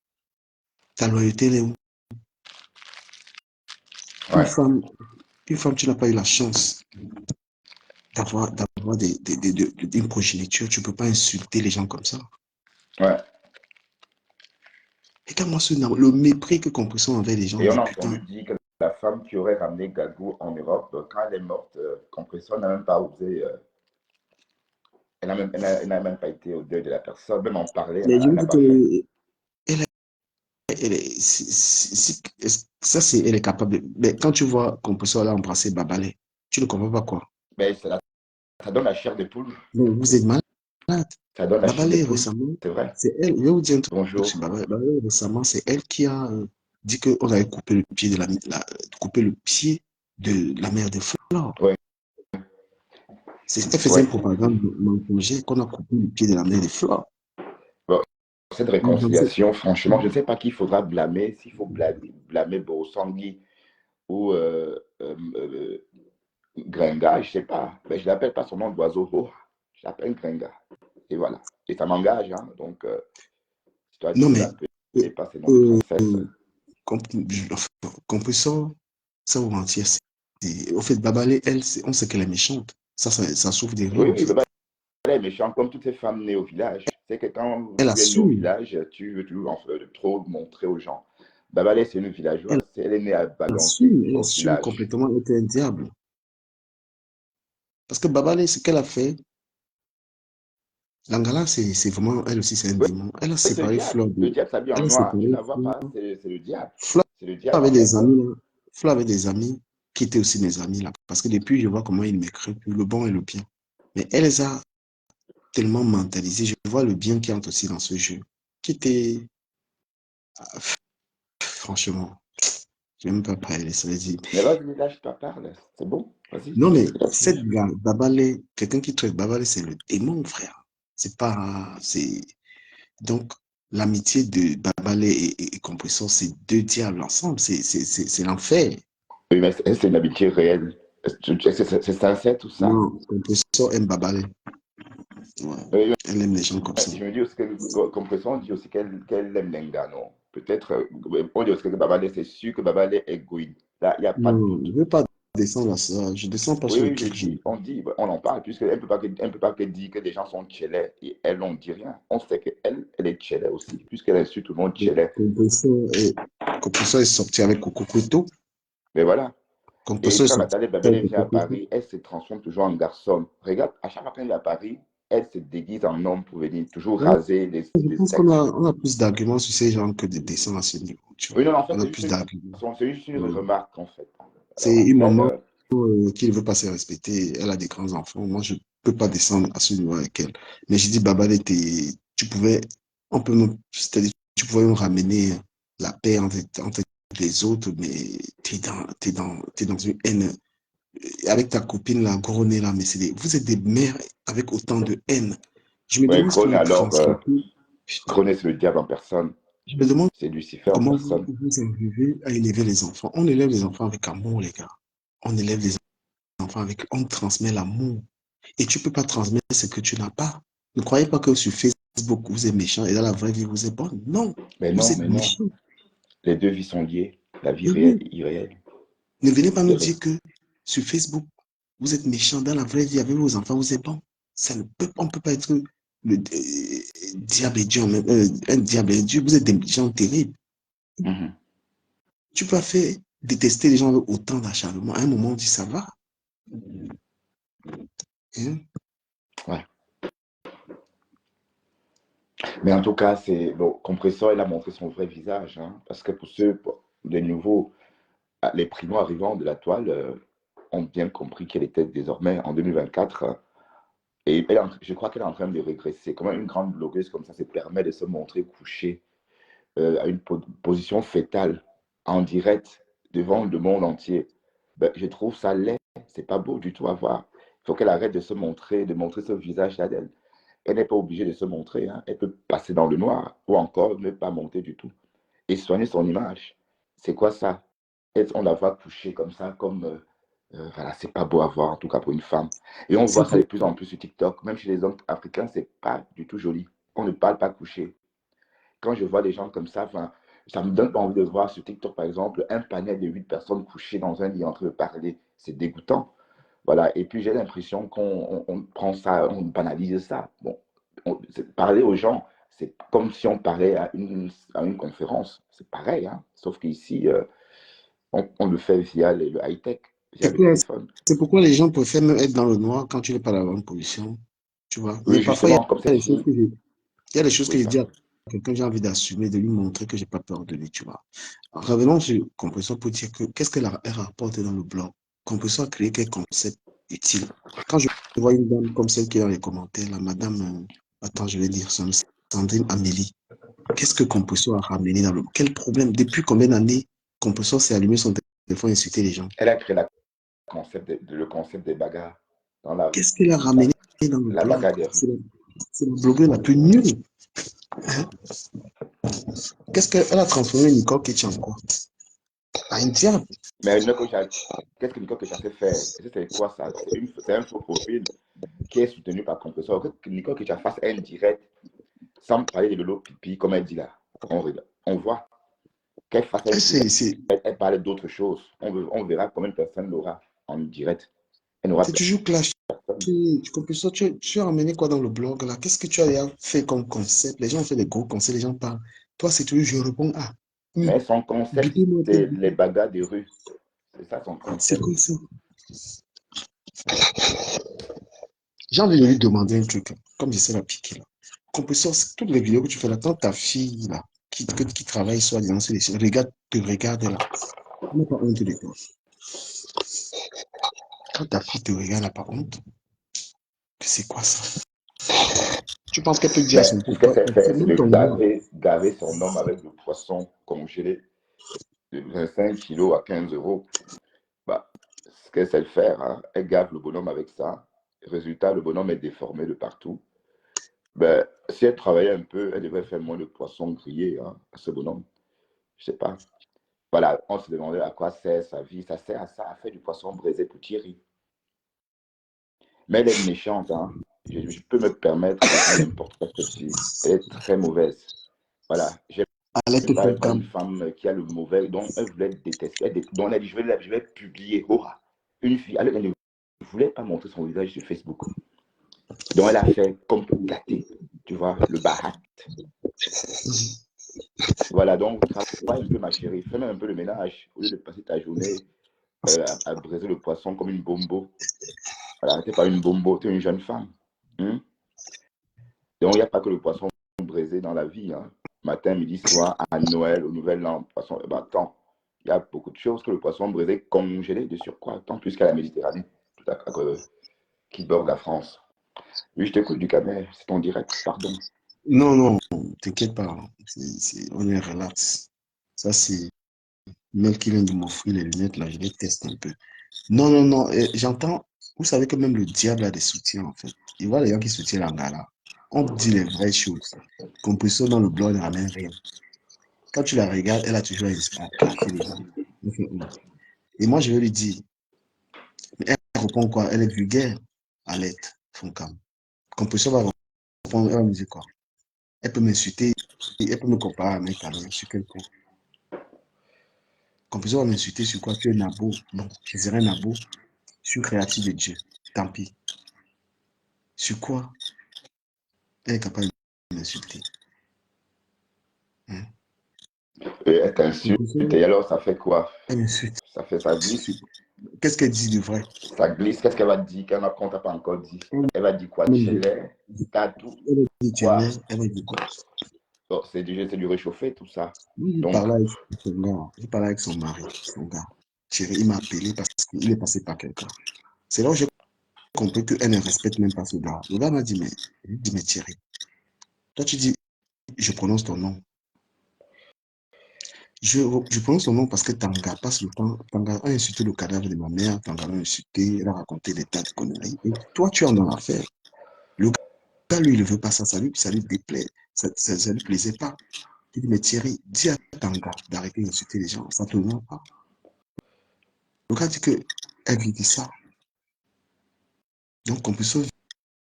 A: Ta loyauté, elle est où? Une
B: Ouais.
A: femme, une femme, tu n'as pas eu la chance d'avoir avoir une progéniture, tu ne peux pas insulter les gens comme ça.
B: Ouais.
A: Regarde-moi le mépris que Compression envers les gens,
B: Et on
A: mais
B: a
A: putain.
B: entendu dire que la femme qui aurait ramené Gagou en Europe, quand elle est morte, Compression n'a même pas osé. Elle n'a même pas été au deuil de la personne, même en parler,
A: Mais je
B: elle
A: me
B: n'a
A: dis
B: pas fait.
A: que ça, c'est, elle est capable. Mais quand tu vois Compression là embrasser Babalé, tu ne comprends pas quoi.
B: Mais ça donne la chair de poule.
A: Donc, vous êtes malade.
B: Ça donne la chair de
A: Babalé,
B: poule,
A: récemment,
B: c'est vrai.
A: c'est elle. Je vais vous dire un truc
B: Bonjour.
A: sur Babalé. Babalé, récemment, c'est elle qui a dit qu'on avait coupé le pied coupé le pied de la mère de Flore.
B: Oui,
A: Elle faisait
B: oui.
A: une propagande mensonger qu'on a coupé le pied de la mère de Flore.
B: Bon, cette
A: Donc,
B: réconciliation, franchement, je ne sais pas qui il faudra blâmer, s'il faut blâmer Borosangui ou Gringa, je ne sais pas. Mais je ne l'appelle pas son nom d'oiseau. Je l'appelle Gringa. Et voilà. Et ça m'engage, hein. Donc, si toi, tu
A: non,
B: veux
A: mais euh,
B: l'appeler par ses noms de
A: euh,
B: princesse.
A: Compressor, ça vous mentir. Au fait, Babalé, elle, on sait qu'elle est méchante. Ça souffre de rien,
B: Oui,
A: en
B: oui,
A: fait.
B: Baba, elle est méchante comme toutes ces femmes nées au village. C'est que quand
A: Elle
B: tu es né au
A: assume.
B: village, tu veux toujours trop montrer aux gens. Babalé, c'est une
A: Elle
B: villageoise. Elle est née à Baganté,
A: Elle
B: au
A: assume
B: village.
A: complètement. Elle était un diable. Parce que Babalé, ce qu'elle a fait, Langala, c'est vraiment, elle aussi, c'est un
B: Oui,
A: démon. Elle a
B: oui, c'est le
A: séparé
B: diable.
A: Fleur
B: Le
A: de.
B: diable s'habille en
A: Elle a
B: noir. Tu ne
A: séparé
B: la vois
A: Fleur.
B: pas, c'est le diable.
A: Fleur
B: C'est le diable
A: avait
B: en
A: des
B: personne.
A: amis, là. Fleur avait des amis qui étaient aussi mes amis, là. Parce que depuis, je vois comment ils m'écrivent le bon et le bien. Mais elle les a tellement mentalisés. Je vois le bien qui entre aussi dans ce jeu. Qui était, franchement, je n'ai même pas prêt à laisser dire.
B: Mais vas-y, lâche ta parle. C'est bon, vas-y.
A: Non, mais
B: Lâche.
A: cette gars, Babalé, quelqu'un qui traite Babalé, c'est le démon, frère. C'est pas. C'est. Donc, l'amitié de Babalé et Compressor, c'est deux diables ensemble. C'est l'enfer.
B: Oui, mais c'est une amitié réelle. C'est sincère tout ça.
A: Non, Compressor aime Babalé. Ouais.
B: Oui, oui,
A: Elle aime les gens comme ça.
B: je me dis aussi que, comme pression, on dit aussi qu'elle aime Nenga, non? Peut-être, on dit aussi que Babalé, c'est sûr que Babalé est égoïste. Là, il n'y a pas de
A: Non, je
B: doute.
A: ne veux pas descendre à ça. Je ne descends pas
B: Oui,
A: sur le
B: oui, je
A: truc.
B: dis, on dit, on en parle, puisqu'elle ne peut pas que dire que des gens sont tchélés et elle, on ne dit rien. On sait qu'elle, elle est tchélé aussi, puisqu'elle insulte tout le monde tchélé.
A: Compressor est sorti avec Coco Couteau.
B: Mais voilà. Et
A: Compressor est
B: quand
A: sorti
B: Nathalie
A: avec
B: Babel vient
A: Coco
B: à
A: Couteau.
B: Paris, elle se transforme toujours en garçon. Regarde, à chaque fois qu'elle vient à Paris, elle se déguise en homme pour venir toujours
A: Ouais,
B: raser
A: je
B: les
A: pense qu'on
B: sexes.
A: a, on a plus d'arguments sur ces gens que de descendre à ce niveau. Tu vois.
B: Oui, non, en fait,
A: On a plus d'arguments.
B: c'est juste une
A: Ouais.
B: remarque, en fait.
A: C'est
B: Alors
A: une
B: après,
A: maman qui ne veut pas se respecter. Elle a des grands enfants. Moi, je ne peux pas descendre à ce niveau avec elle. Mais j'ai dit, Babal, tu pouvais, c'est-à-dire, tu pouvais me ramener la paix entre les autres, mais t'es dans une haine. Avec ta copine, la gros nez là, mais vous êtes des mères avec autant de haine. Je me
B: ouais,
A: demande ce que
B: Grone,
A: vous
B: alors,
A: transmettez. Putain.
B: Grone, c'est le diable en personne.
A: Je me demande
B: C'est Lucifer en
A: comment
B: personne.
A: vous arrivez à élever les enfants. On élève les enfants avec amour, les gars. On élève les enfants avec, on transmet l'amour. Et tu ne peux pas transmettre ce que tu n'as pas. Ne croyez pas que sur Facebook, vous êtes méchant et dans la vraie vie, vous êtes bon. Non, vous êtes
B: Mais non.
A: méchant.
B: Les deux vies sont liées. La vie
A: Et
B: réelle
A: oui,
B: et irréelle.
A: ne venez pas
B: C'est
A: nous
B: vrai.
A: dire que sur Facebook, vous êtes méchant. Dans la vraie vie, avec vos enfants, vous êtes bon. On ne peut pas être diable et Dieu, un diable et Dieu. Vous êtes des gens terribles.
B: Mhm.
A: Tu peux faire détester les gens avec autant d'acharnement. À un moment, on dit ça va. Hein?
B: Ouais. Mais en tout cas, c'est bon, Compressor, il a montré son vrai visage, hein, parce que les nouveaux, les primo-arrivants de la toile ont bien compris qu'elle était désormais en 2024. Et je crois qu'elle est en train de régresser. Comment une grande blogueuse comme ça se permet de se montrer couchée à une position fétale, en direct, devant le monde entier? Ben, je trouve ça laid. C'est pas beau du tout à voir. Il faut qu'elle arrête de montrer ce visage-là d'elle. Elle n'est pas obligée de se montrer, hein. Elle peut passer dans le noir ou encore ne pas monter du tout et soigner son image. C'est quoi ça? On la voit coucher comme ça, comme voilà, c'est pas beau à voir, en tout cas pour une femme. Et on voit
A: C'est
B: ça
A: vrai.
B: de plus en plus sur TikTok, même chez les hommes africains, c'est pas du tout joli. On ne parle pas coucher. Quand je vois des gens comme ça, enfin, ça me donne pas envie de voir sur TikTok, par exemple, un panel de 8 personnes couchées dans un lit en train de parler. C'est dégoûtant. Voilà. Et puis j'ai l'impression qu'on prend ça, on banalise ça. Bon, parler aux gens, c'est comme si on parlait à une conférence. C'est pareil, hein? Sauf qu'ici, on le fait via le high-tech, via
A: C'est
B: le
A: pourquoi
B: téléphone.
A: c'est pourquoi les gens préfèrent même être dans le noir quand tu n'es pas dans la bonne position. Tu vois. Mais
B: Oui,
A: parfois, il y
B: justement, comme
A: a
B: cette
A: des choses
B: fille.
A: que il y a des choses que
B: Oui,
A: je dis à
B: pardon.
A: quelqu'un, j'ai envie d'assumer, de lui montrer que j'ai pas peur de lui, tu vois. Revenons sur Compressor pour dire que qu'est-ce qu'elle rapporte dans le blog. Compressor a créé quel concept utile. Quand je vois une dame comme celle qui est dans les commentaires, la madame, attends, je vais dire son nom, Sandrine Amélie, qu'est-ce que Compressor a ramené dans le quel problème? Depuis combien d'années Compressor s'est allumé son téléphone et insulté les gens?
B: Elle a créé le concept des bagarres dans la rue.
A: Qu'est-ce qu'elle a ramené dans le
B: La
A: blog?
B: bagarre des rues.
A: C'est la blogueuse la plus nulle. Qu'est-ce qu'elle a transformé Nicole Kitsch en quoi? En une diable.
B: Mais qu'est-ce que Nicole Kecha sait faire? C'est quoi ça? C'est un faux profil qui est soutenu par Compressor. Que Nicole Kecha fasse un direct sans parler de Lolo Pipi, comme elle dit là. On voit qu'elle fasse un direct, elle parle d'autre chose. On verra combien de personnes l'aura en direct. Elle n'aura
A: c'est toujours clash. Tu as ramené quoi dans le blog là? Qu'est-ce que tu as fait comme concept? Les gens ont fait des gros concepts, les gens parlent. Toi, c'est toujours je réponds à.
B: Mais son concept,
A: Butez-moi,
B: c'est les bagarres des rues. C'est ça son
A: c'est
B: concept.
A: quoi ça? J'ai envie de lui demander un truc, là, comme j'essaie de piquer là. Compresseur, toutes les vidéos que tu fais là, quand ta fille là, qui travaille soi-disant sur les choses, te regarde là, elle n'a pas honte de toi. Quand ta fille te regarde, elle n'a pas honte. C'est quoi ça? Tu penses qu'elle peut dire à
B: Mais
A: son
B: ce qu'elle
A: papa,
B: sait faire, c'est
A: même
B: de
A: ton nom,
B: gaver son homme avec le poisson congelé de 25 kilos à 15 euros. Bah, ce qu'elle sait faire, hein, elle gave le bonhomme avec ça. Résultat, le bonhomme est déformé de partout. Ben, si elle travaillait un peu, elle devrait faire moins de poisson grillé, hein, à ce bonhomme. Je sais pas. Voilà, on se demandait à quoi sert sa vie. Ça sert à ça, à faire du poisson braisé pour Thierry. Mais elle est méchante, hein. Je peux me permettre de dire n'importe quoi sur cette fille. Elle est très mauvaise. Voilà,
A: allait te
B: parle
A: faire
B: pas une
A: comme.
B: femme qui a le mauvais, dont elle voulait détester, dont elle a dit je vais publier. Oh, une fille, elle ne voulait pas montrer son visage sur Facebook. Donc elle a fait comme pour gâter, tu vois, le barat. Voilà, donc travaille un peu ma chérie, fais même un peu le ménage, au lieu de passer ta journée à braiser le poisson comme une bombo. Voilà, t'es pas une bombo, t'es une jeune femme. Hein? Donc il n'y a pas que le poisson braisé dans la vie. Hein. Matin, midi, soir, à Noël, au Nouvel An, poisson. Eh ben, attends, il y a beaucoup de choses que le poisson braisé congelé de surcroît, tant plus qu'à la Méditerranée, tout à, qui borde la France. Oui, je t'écoute du Camer, c'est ton direct, pardon.
A: Non, non, t'inquiète pas. On est relax. Ça, c'est Mel qui vient de m'offrir les lunettes, là, je les teste un peu. Non, non, non, j'entends. Vous savez que même le diable a des soutiens, en fait. Il voit les gens qui soutiennent Angala. On dit les vraies choses. Compression dans le blog ne ramène rien. Quand tu la regardes, elle a toujours à claquer les gens. Et moi, je vais lui dire, mais elle répond quoi? Elle est vulgaire. Alerte, Foncam. Compression va répondre, elle va me dire quoi? Elle peut m'insulter, elle peut me comparer à un mec sur quel point? Compression va m'insulter sur quoi? Tu es Nabo. Non, je serai Nabo. Je suis créatif de Dieu. Tant pis. Sur quoi? Elle est capable de m'insulter. Hein?
B: Elle t'insulte, et alors ça fait quoi?
A: Elle m'insulte.
B: Ça fait, ça glisse.
A: Qu'est-ce qu'elle dit de vrai?
B: Ça glisse, qu'est-ce qu'elle va dire qu'on t'a pas encore dit?
A: Elle
B: Elle va dire quoi?
A: me dit,
B: Tchelé, Tatou,
A: elle dit, tu es
B: quoi?
A: mère, elle me dit quoi?
B: Oh, c'est du réchauffé, tout ça.
A: Oui, il
B: Donc,
A: parlait avec son gars, il parlait avec son mari, son gars. Thierry, il m'a appelé parce qu'il est passé par quelqu'un. C'est là où j'ai compris qu'elle ne respecte même pas ce gars. Le gars m'a dit, mais Thierry, toi tu dis, je prononce ton nom. Je prononce ton nom parce que Tanga passe le temps. Tanga a insulté le cadavre de ma mère, Tanga l'a insulté, elle a raconté des tas de conneries. Et toi, tu es dans l'affaire. Le gars, lui, il ne veut pas ça, ça lui déplaît, ça lui plaisait pas. Il dit, mais Thierry, dis à Tanga d'arrêter d'insulter les gens, ça ne te va pas. Le gars dit qu'elle vit de ça. Donc, on peut sauver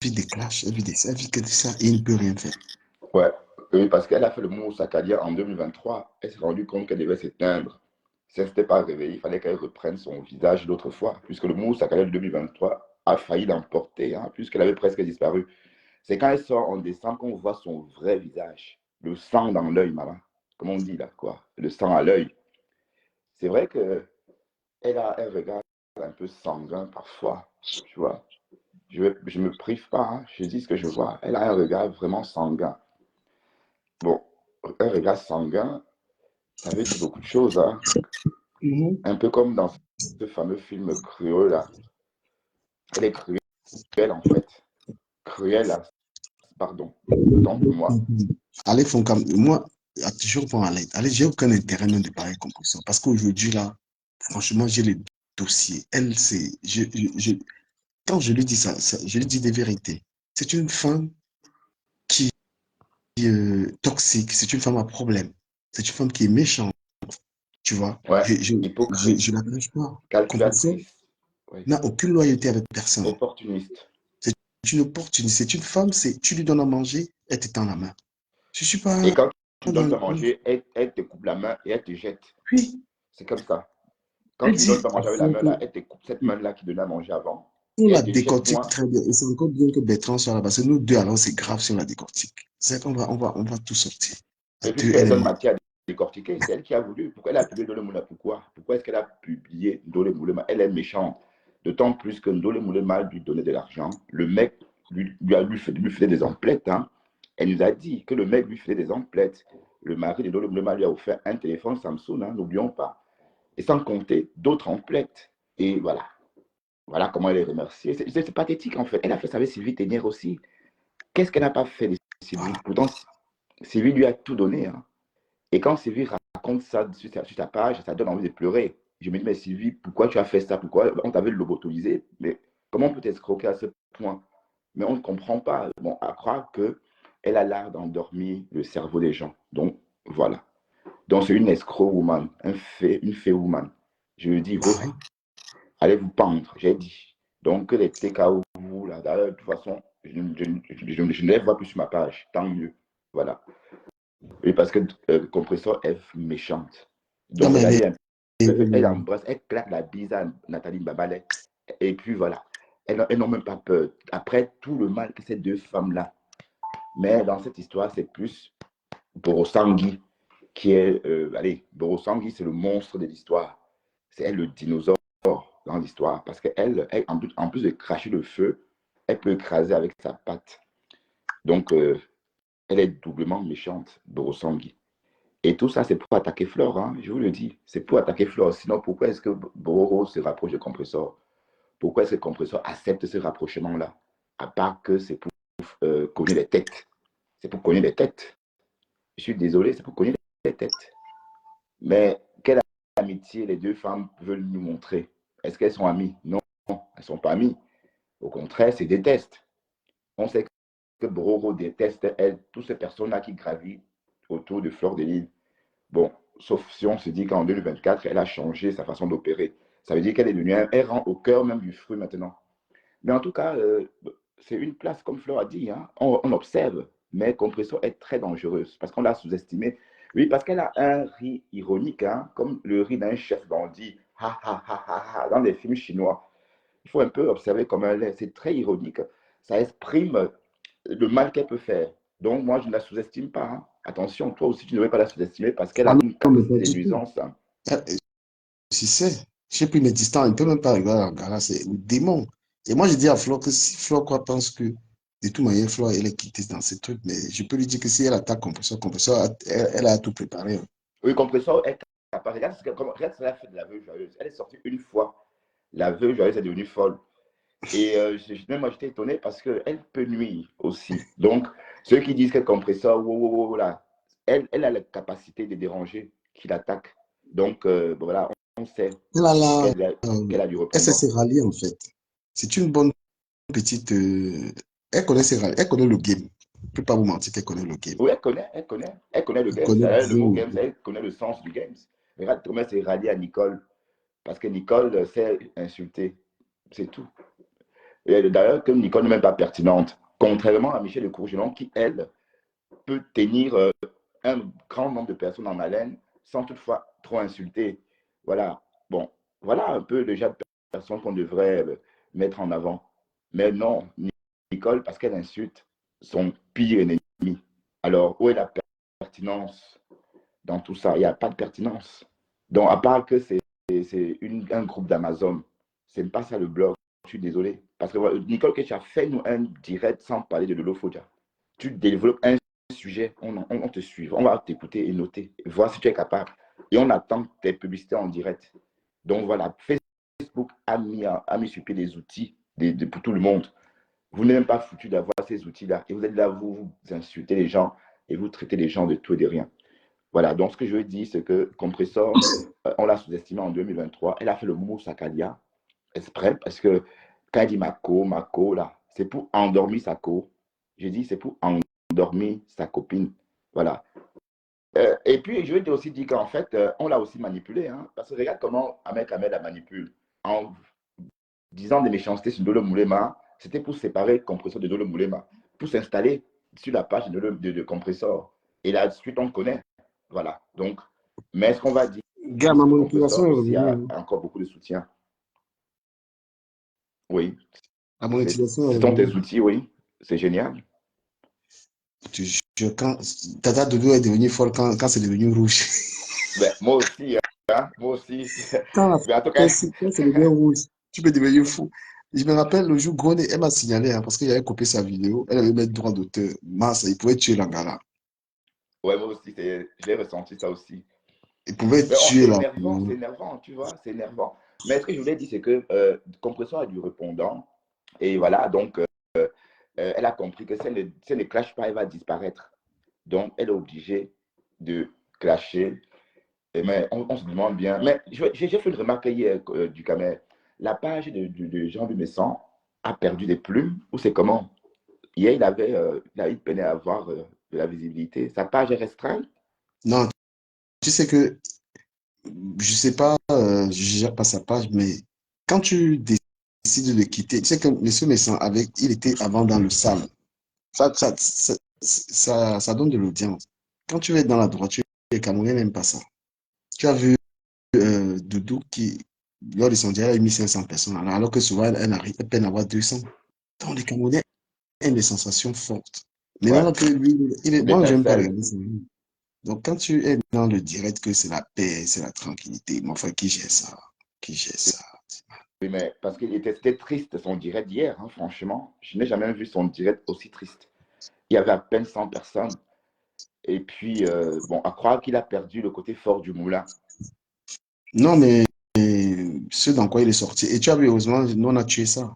A: des clashs, elle vit que de ça et il ne peut rien faire.
B: ouais. Oui, parce qu'elle a fait le mot Sakalia en 2023. Elle s'est rendue compte qu'elle devait s'éteindre. Si elle ne s'était pas réveillée, il fallait qu'elle reprenne son visage d'autrefois, puisque le Moussa Khaled 2023 a failli l'emporter, hein, puisqu'elle avait presque disparu. C'est quand elle sort en décembre qu'on voit son vrai visage. Le sang dans l'œil, maman. Comme on dit là, quoi. Le sang à l'œil. C'est vrai qu'elle a un regard un peu sanguin parfois, tu vois. Je me prive pas, hein, je dis ce que je vois. Elle a un regard vraiment sanguin. Bon, un regard sanguin, ça veut dire beaucoup de choses, hein.
A: Mhm.
B: Un peu comme dans ce fameux film Cruel, là. Elle est cruelle, en fait. Cruelle, là. Pardon. Autant pour moi.
A: Allez, moi, il y a toujours bon aller. Allez, j'ai aucun intérêt même de parler comme ça. Parce qu'aujourd'hui, là, franchement, j'ai les dossiers. Elle, c'est. Quand je lui dis ça, je lui dis des vérités. C'est une femme qui est toxique, c'est une femme à problème. C'est une femme qui est méchante, tu vois.
B: Ouais, hypocrite,
A: Je n'arrive pas. Compresseur
B: calculatrice, ouais.
A: n'a aucune loyauté avec personne.
B: Opportuniste.
A: C'est une opportunité. C'est une femme, tu lui donnes à manger, elle te tend la main. Je suis
B: Et
A: pas
B: quand tu
A: dans
B: donnes
A: le...
B: à manger, elle te coupe la main et elle te jette.
A: Oui,
B: C'est comme ça. Quand
A: elle
B: tu lui donnes
A: dit
B: à
A: à
B: manger avec la
A: fond
B: main
A: que
B: là, elle te coupe cette main là qui donnait à manger avant
A: on
B: et
A: la
B: elle te jette
A: décortique
B: loin.
A: très bien. Et c'est encore bien que Bertrand soit là, parce que nous deux, alors c'est grave si on la décortique. C'est qu'on on va tout sortir. À
B: Et puis
A: deux, elle est
B: personne
A: morte.
B: matière à décortiquer, c'est elle qui a voulu. Pourquoi elle a publié Ndole Moulema? Pourquoi est-ce qu'elle a publié Ndole Moulema? Elle est méchante. D'autant plus que Ndole Moulema lui donnait de l'argent. Le mec lui faisait des emplettes, hein. Elle nous a dit que le mec lui faisait des emplettes. Le mari de Ndole Moulema lui a offert un téléphone Samsung, hein, n'oublions pas. Et sans compter d'autres emplettes. Et voilà. Voilà comment elle est remerciée. C'est pathétique en fait. Elle a fait ça avec Sylvie Ténière aussi. Qu'est-ce qu'elle n'a pas fait de Sylvie? Pourtant, Sylvie lui a tout donné, hein. Et quand Sylvie raconte ça sur ta page, ça donne envie de pleurer. Je me dis, mais Sylvie, pourquoi tu as fait ça? Pourquoi on t'avait lobotomisé? Mais comment on peut t'escroquer à ce point? Mais on ne comprend pas. Bon, à croire qu'elle a l'art d'endormir le cerveau des gens. Donc, voilà. Donc, c'est une escroc woman, une fée woman. Je lui dis,
A: Ah oui.
B: allez vous pendre, j'ai dit. Donc, que les TKO, vous, là, d'ailleurs, de toute façon, je ne les vois plus sur ma page. Tant mieux. Voilà. Oui, parce que Compressor est méchante.
A: Non,
B: Donc, regardez, elle
A: euh,
B: embrasse, elle claque la bise à Nathalie Babalé. Et puis voilà. Elles n'ont même pas peur. Après tout le mal que ces deux femmes-là. Mais dans cette histoire, c'est plus Borosangui qui est. Allez, Borosangui, c'est le monstre de l'histoire. C'est elle le dinosaure dans l'histoire. Parce qu'elle, en plus de cracher le feu, elle peut écraser avec sa patte. Donc, elle est doublement méchante, Borosangui. Et tout ça, c'est pour attaquer Flore, hein, je vous le dis. C'est pour attaquer Flore. Sinon, pourquoi est-ce que Boro se rapproche de Compressor? Pourquoi est-ce que Compressor accepte ce rapprochement-là? À part que c'est pour cogner les têtes. C'est pour cogner les têtes. Je suis désolé, c'est pour cogner les têtes. Mais quelle amitié les deux femmes veulent nous montrer? Est-ce qu'elles sont amies? Non, elles ne sont pas amies. Au contraire, c'est des tests. On sait que Boro déteste, elle, toutes ces personnes-là qui gravitent autour de Fleur de Lille. Bon, sauf si on se dit qu'en 2024, elle a changé sa façon d'opérer. Ça veut dire qu'elle est devenue, elle rend au cœur même du fruit maintenant. Mais en tout cas, c'est une place, comme Fleur a dit, hein, on observe, mais Compresso est très dangereuse parce qu'on l'a sous-estimée. Oui, parce qu'elle a un riz ironique, hein, comme le riz d'un chef bandit, ha ha ha ha ha, dans les films chinois. Il faut un peu observer comment elle est. C'est très ironique. Ça exprime le mal qu'elle peut faire. Donc, moi, je ne la sous-estime pas, hein. Attention, toi aussi, tu ne devrais pas la sous-estimer parce qu'elle
A: ah
B: a
A: non,
B: une
A: non, mais pas
B: capacité de
A: du tout.
B: nuisance, hein.
A: Si c'est, j'ai pris mes distances, il ne peut même pas regarder en gala, c'est le démon. Et moi, je dis à Flo que si Flo quoi pense que de toute manière, Flo, elle est quittée dans ces trucs, mais je peux lui dire que si elle attaque Compresseur, elle a tout préparé.
B: Oui, compresseur est capable. Regarde regarde ce qu'elle a fait de la veuve joyeuse. Elle est sortie une fois. La veuve joyeuse est devenue folle. Et même moi, j'étais étonné parce qu'elle peut nuire aussi. Donc, ceux qui disent qu'elle compresseur, wow, wow, wow, là, elle a la capacité de déranger qui l'attaque. Donc, bon, voilà, on sait
A: Elle a la,
B: qu'elle a du
A: elle sait
B: répondant.
A: se rallier, en fait. C'est une bonne petite, elle connaît ses rallies, elle connaît le game. Je ne peux pas vous mentir qu'elle connaît le game.
B: Oui, elle connaît le
A: Elle
B: games.
A: connaît
B: Le mot
A: bien.
B: games, elle connaît le sens du games. Regarde comment elle s'est ralliée à Nicole. Parce que Nicole sait insulter. C'est tout. Et d'ailleurs, que Nicole n'est même pas pertinente. Contrairement à Michel de Courgelon, qui, elle, peut tenir un grand nombre de personnes en haleine sans toutefois trop insulter. Voilà. Bon, voilà un peu déjà de personnes qu'on devrait mettre en avant. Mais non, Nicole, parce qu'elle insulte son pire ennemi. Alors, où est la pertinence dans tout ça? Il n'y a pas de pertinence. Donc, à part que c'est un groupe d'Amazon, c'est pas ça le blog. Je suis désolé. Parce que voilà, Nicole Kecha, fais-nous un direct sans parler de Lolo Fodja. Tu développes un sujet, on te suit, on va t'écouter et noter, voir si tu es capable. Et on attend tes publicités en direct. Donc voilà, Facebook a mis sur pied des outils pour tout le monde. Vous n'êtes même pas foutu d'avoir ces outils-là. Et vous êtes là, vous insultez les gens et vous traitez les gens de tout et de rien. Voilà, donc ce que je veux dire, c'est que Compressor, on l'a sous-estimé en 2023. Elle a fait le mousse à Kalia, exprès, parce que quand elle dit Mako, là, c'est pour endormir sa co. J'ai dit, c'est pour endormir sa copine. Voilà. Et puis, je vais aussi dire qu'en fait, on l'a aussi manipulé. Hein, parce que regarde comment Ahmed Ahmed la manipule. En disant des méchancetés sur Dolo Moulema, c'était pour séparer Compressor de Dolo Moulema, pour s'installer sur la page de Compressor. Et la suite, on connaît. Voilà. Donc, mais ce qu'on va dire,
A: Gars, ma
B: c'est que
A: monétisation
B: Compressor
A: est
B: aussi
A: revenue,
B: a
A: hein.
B: encore beaucoup de soutien. Oui.
A: La monétisation est
B: Ce sont tes
A: revenue.
B: outils, oui. C'est génial.
A: Quand Tata Dodo est devenu folle quand c'est devenu rouge.
B: Ben, moi aussi, hein, moi aussi.
A: Quand la
B: Mais en tout cas,
A: quand c'est devenu rouge, tu peux devenir fou. Je me rappelle le jour Gone, elle m'a signalé hein, parce que j'avais copié sa vidéo. Elle avait mis droit d'auteur. Mince, il pouvait tuer la gala.
B: ouais, moi aussi, je l'ai ressenti ça aussi.
A: Il pouvait
B: Mais
A: tuer la.
B: c'est énervant, tu vois, c'est énervant. Mais ce que je voulais dire, c'est que Compression a du répondant. Et voilà, donc, elle a compris que si elle ne clash pas, elle va disparaître. Donc, elle est obligée de clasher. Mais on se demande bien. Mais j'ai fait une remarque hier du Camer. La page de Jean-Louis Messon a perdu des plumes, ou c'est comment? Hier, il peinait à avoir de la visibilité. Sa page est restreinte.
A: Non, tu sais que je sais pas, je gère pas sa page, mais quand tu décides de quitter, tu sais que M. Messan, il était avant dans le sale. Ça donne de l'audience. Quand tu es dans la droiture, les Camerounais n'aiment pas ça. Tu as vu Doudou qui, lors de son dialogue, a eu 1500 personnes, alors que souvent, elle peine à avoir 200. Donc, les Camerounais aiment des sensations fortes.
B: Ouais,
A: Maintenant que lui, moi, j'aime pas
B: l'étincelle.
A: regarder ça. Donc, quand tu es dans le direct que c'est la paix, c'est la tranquillité, mon frère, qui gère ça? Qui gère ça?
B: Oui, mais parce c'était triste son direct d'hier, hein, franchement. Je n'ai jamais vu son direct aussi triste. Il y avait à peine 100 personnes. Et puis, bon, à croire qu'il a perdu le côté fort du moulin.
A: Non, mais ce dans quoi il est sorti. Et tu as vu, heureusement, nous, on a tué ça.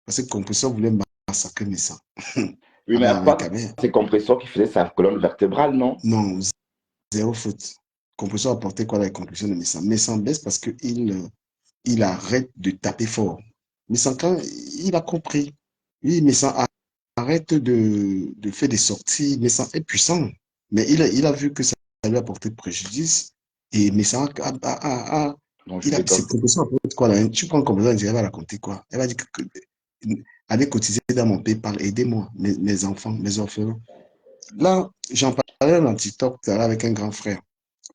A: Parce que le compresseur voulait massacrer Messa.
B: Oui, mais à
A: Avec
B: croire que
A: Kamer.
B: c'est Compressor qui faisait sa colonne vertébrale, non?
A: Non, zéro faute. Compresseur a porté quoi la conclusion de Messa? Messa baisse parce il arrête de taper fort. Messa, quand il a compris, oui, Messa arrête de faire des sorties. Messa est puissant. Mais il a vu que ça lui a porté préjudice. Et Messa
B: Non, je
A: il
B: suis
A: a,
B: d'accord.
A: c'est compresseur apporte quoi là? Tu prends un compresseur, elle va raconter quoi? Elle va dire allez cotiser dans mon PayPal, aidez-moi, mes enfants, mes orphelins. Là, j'en parlais dans TikTok tout à l'heure avec un grand frère.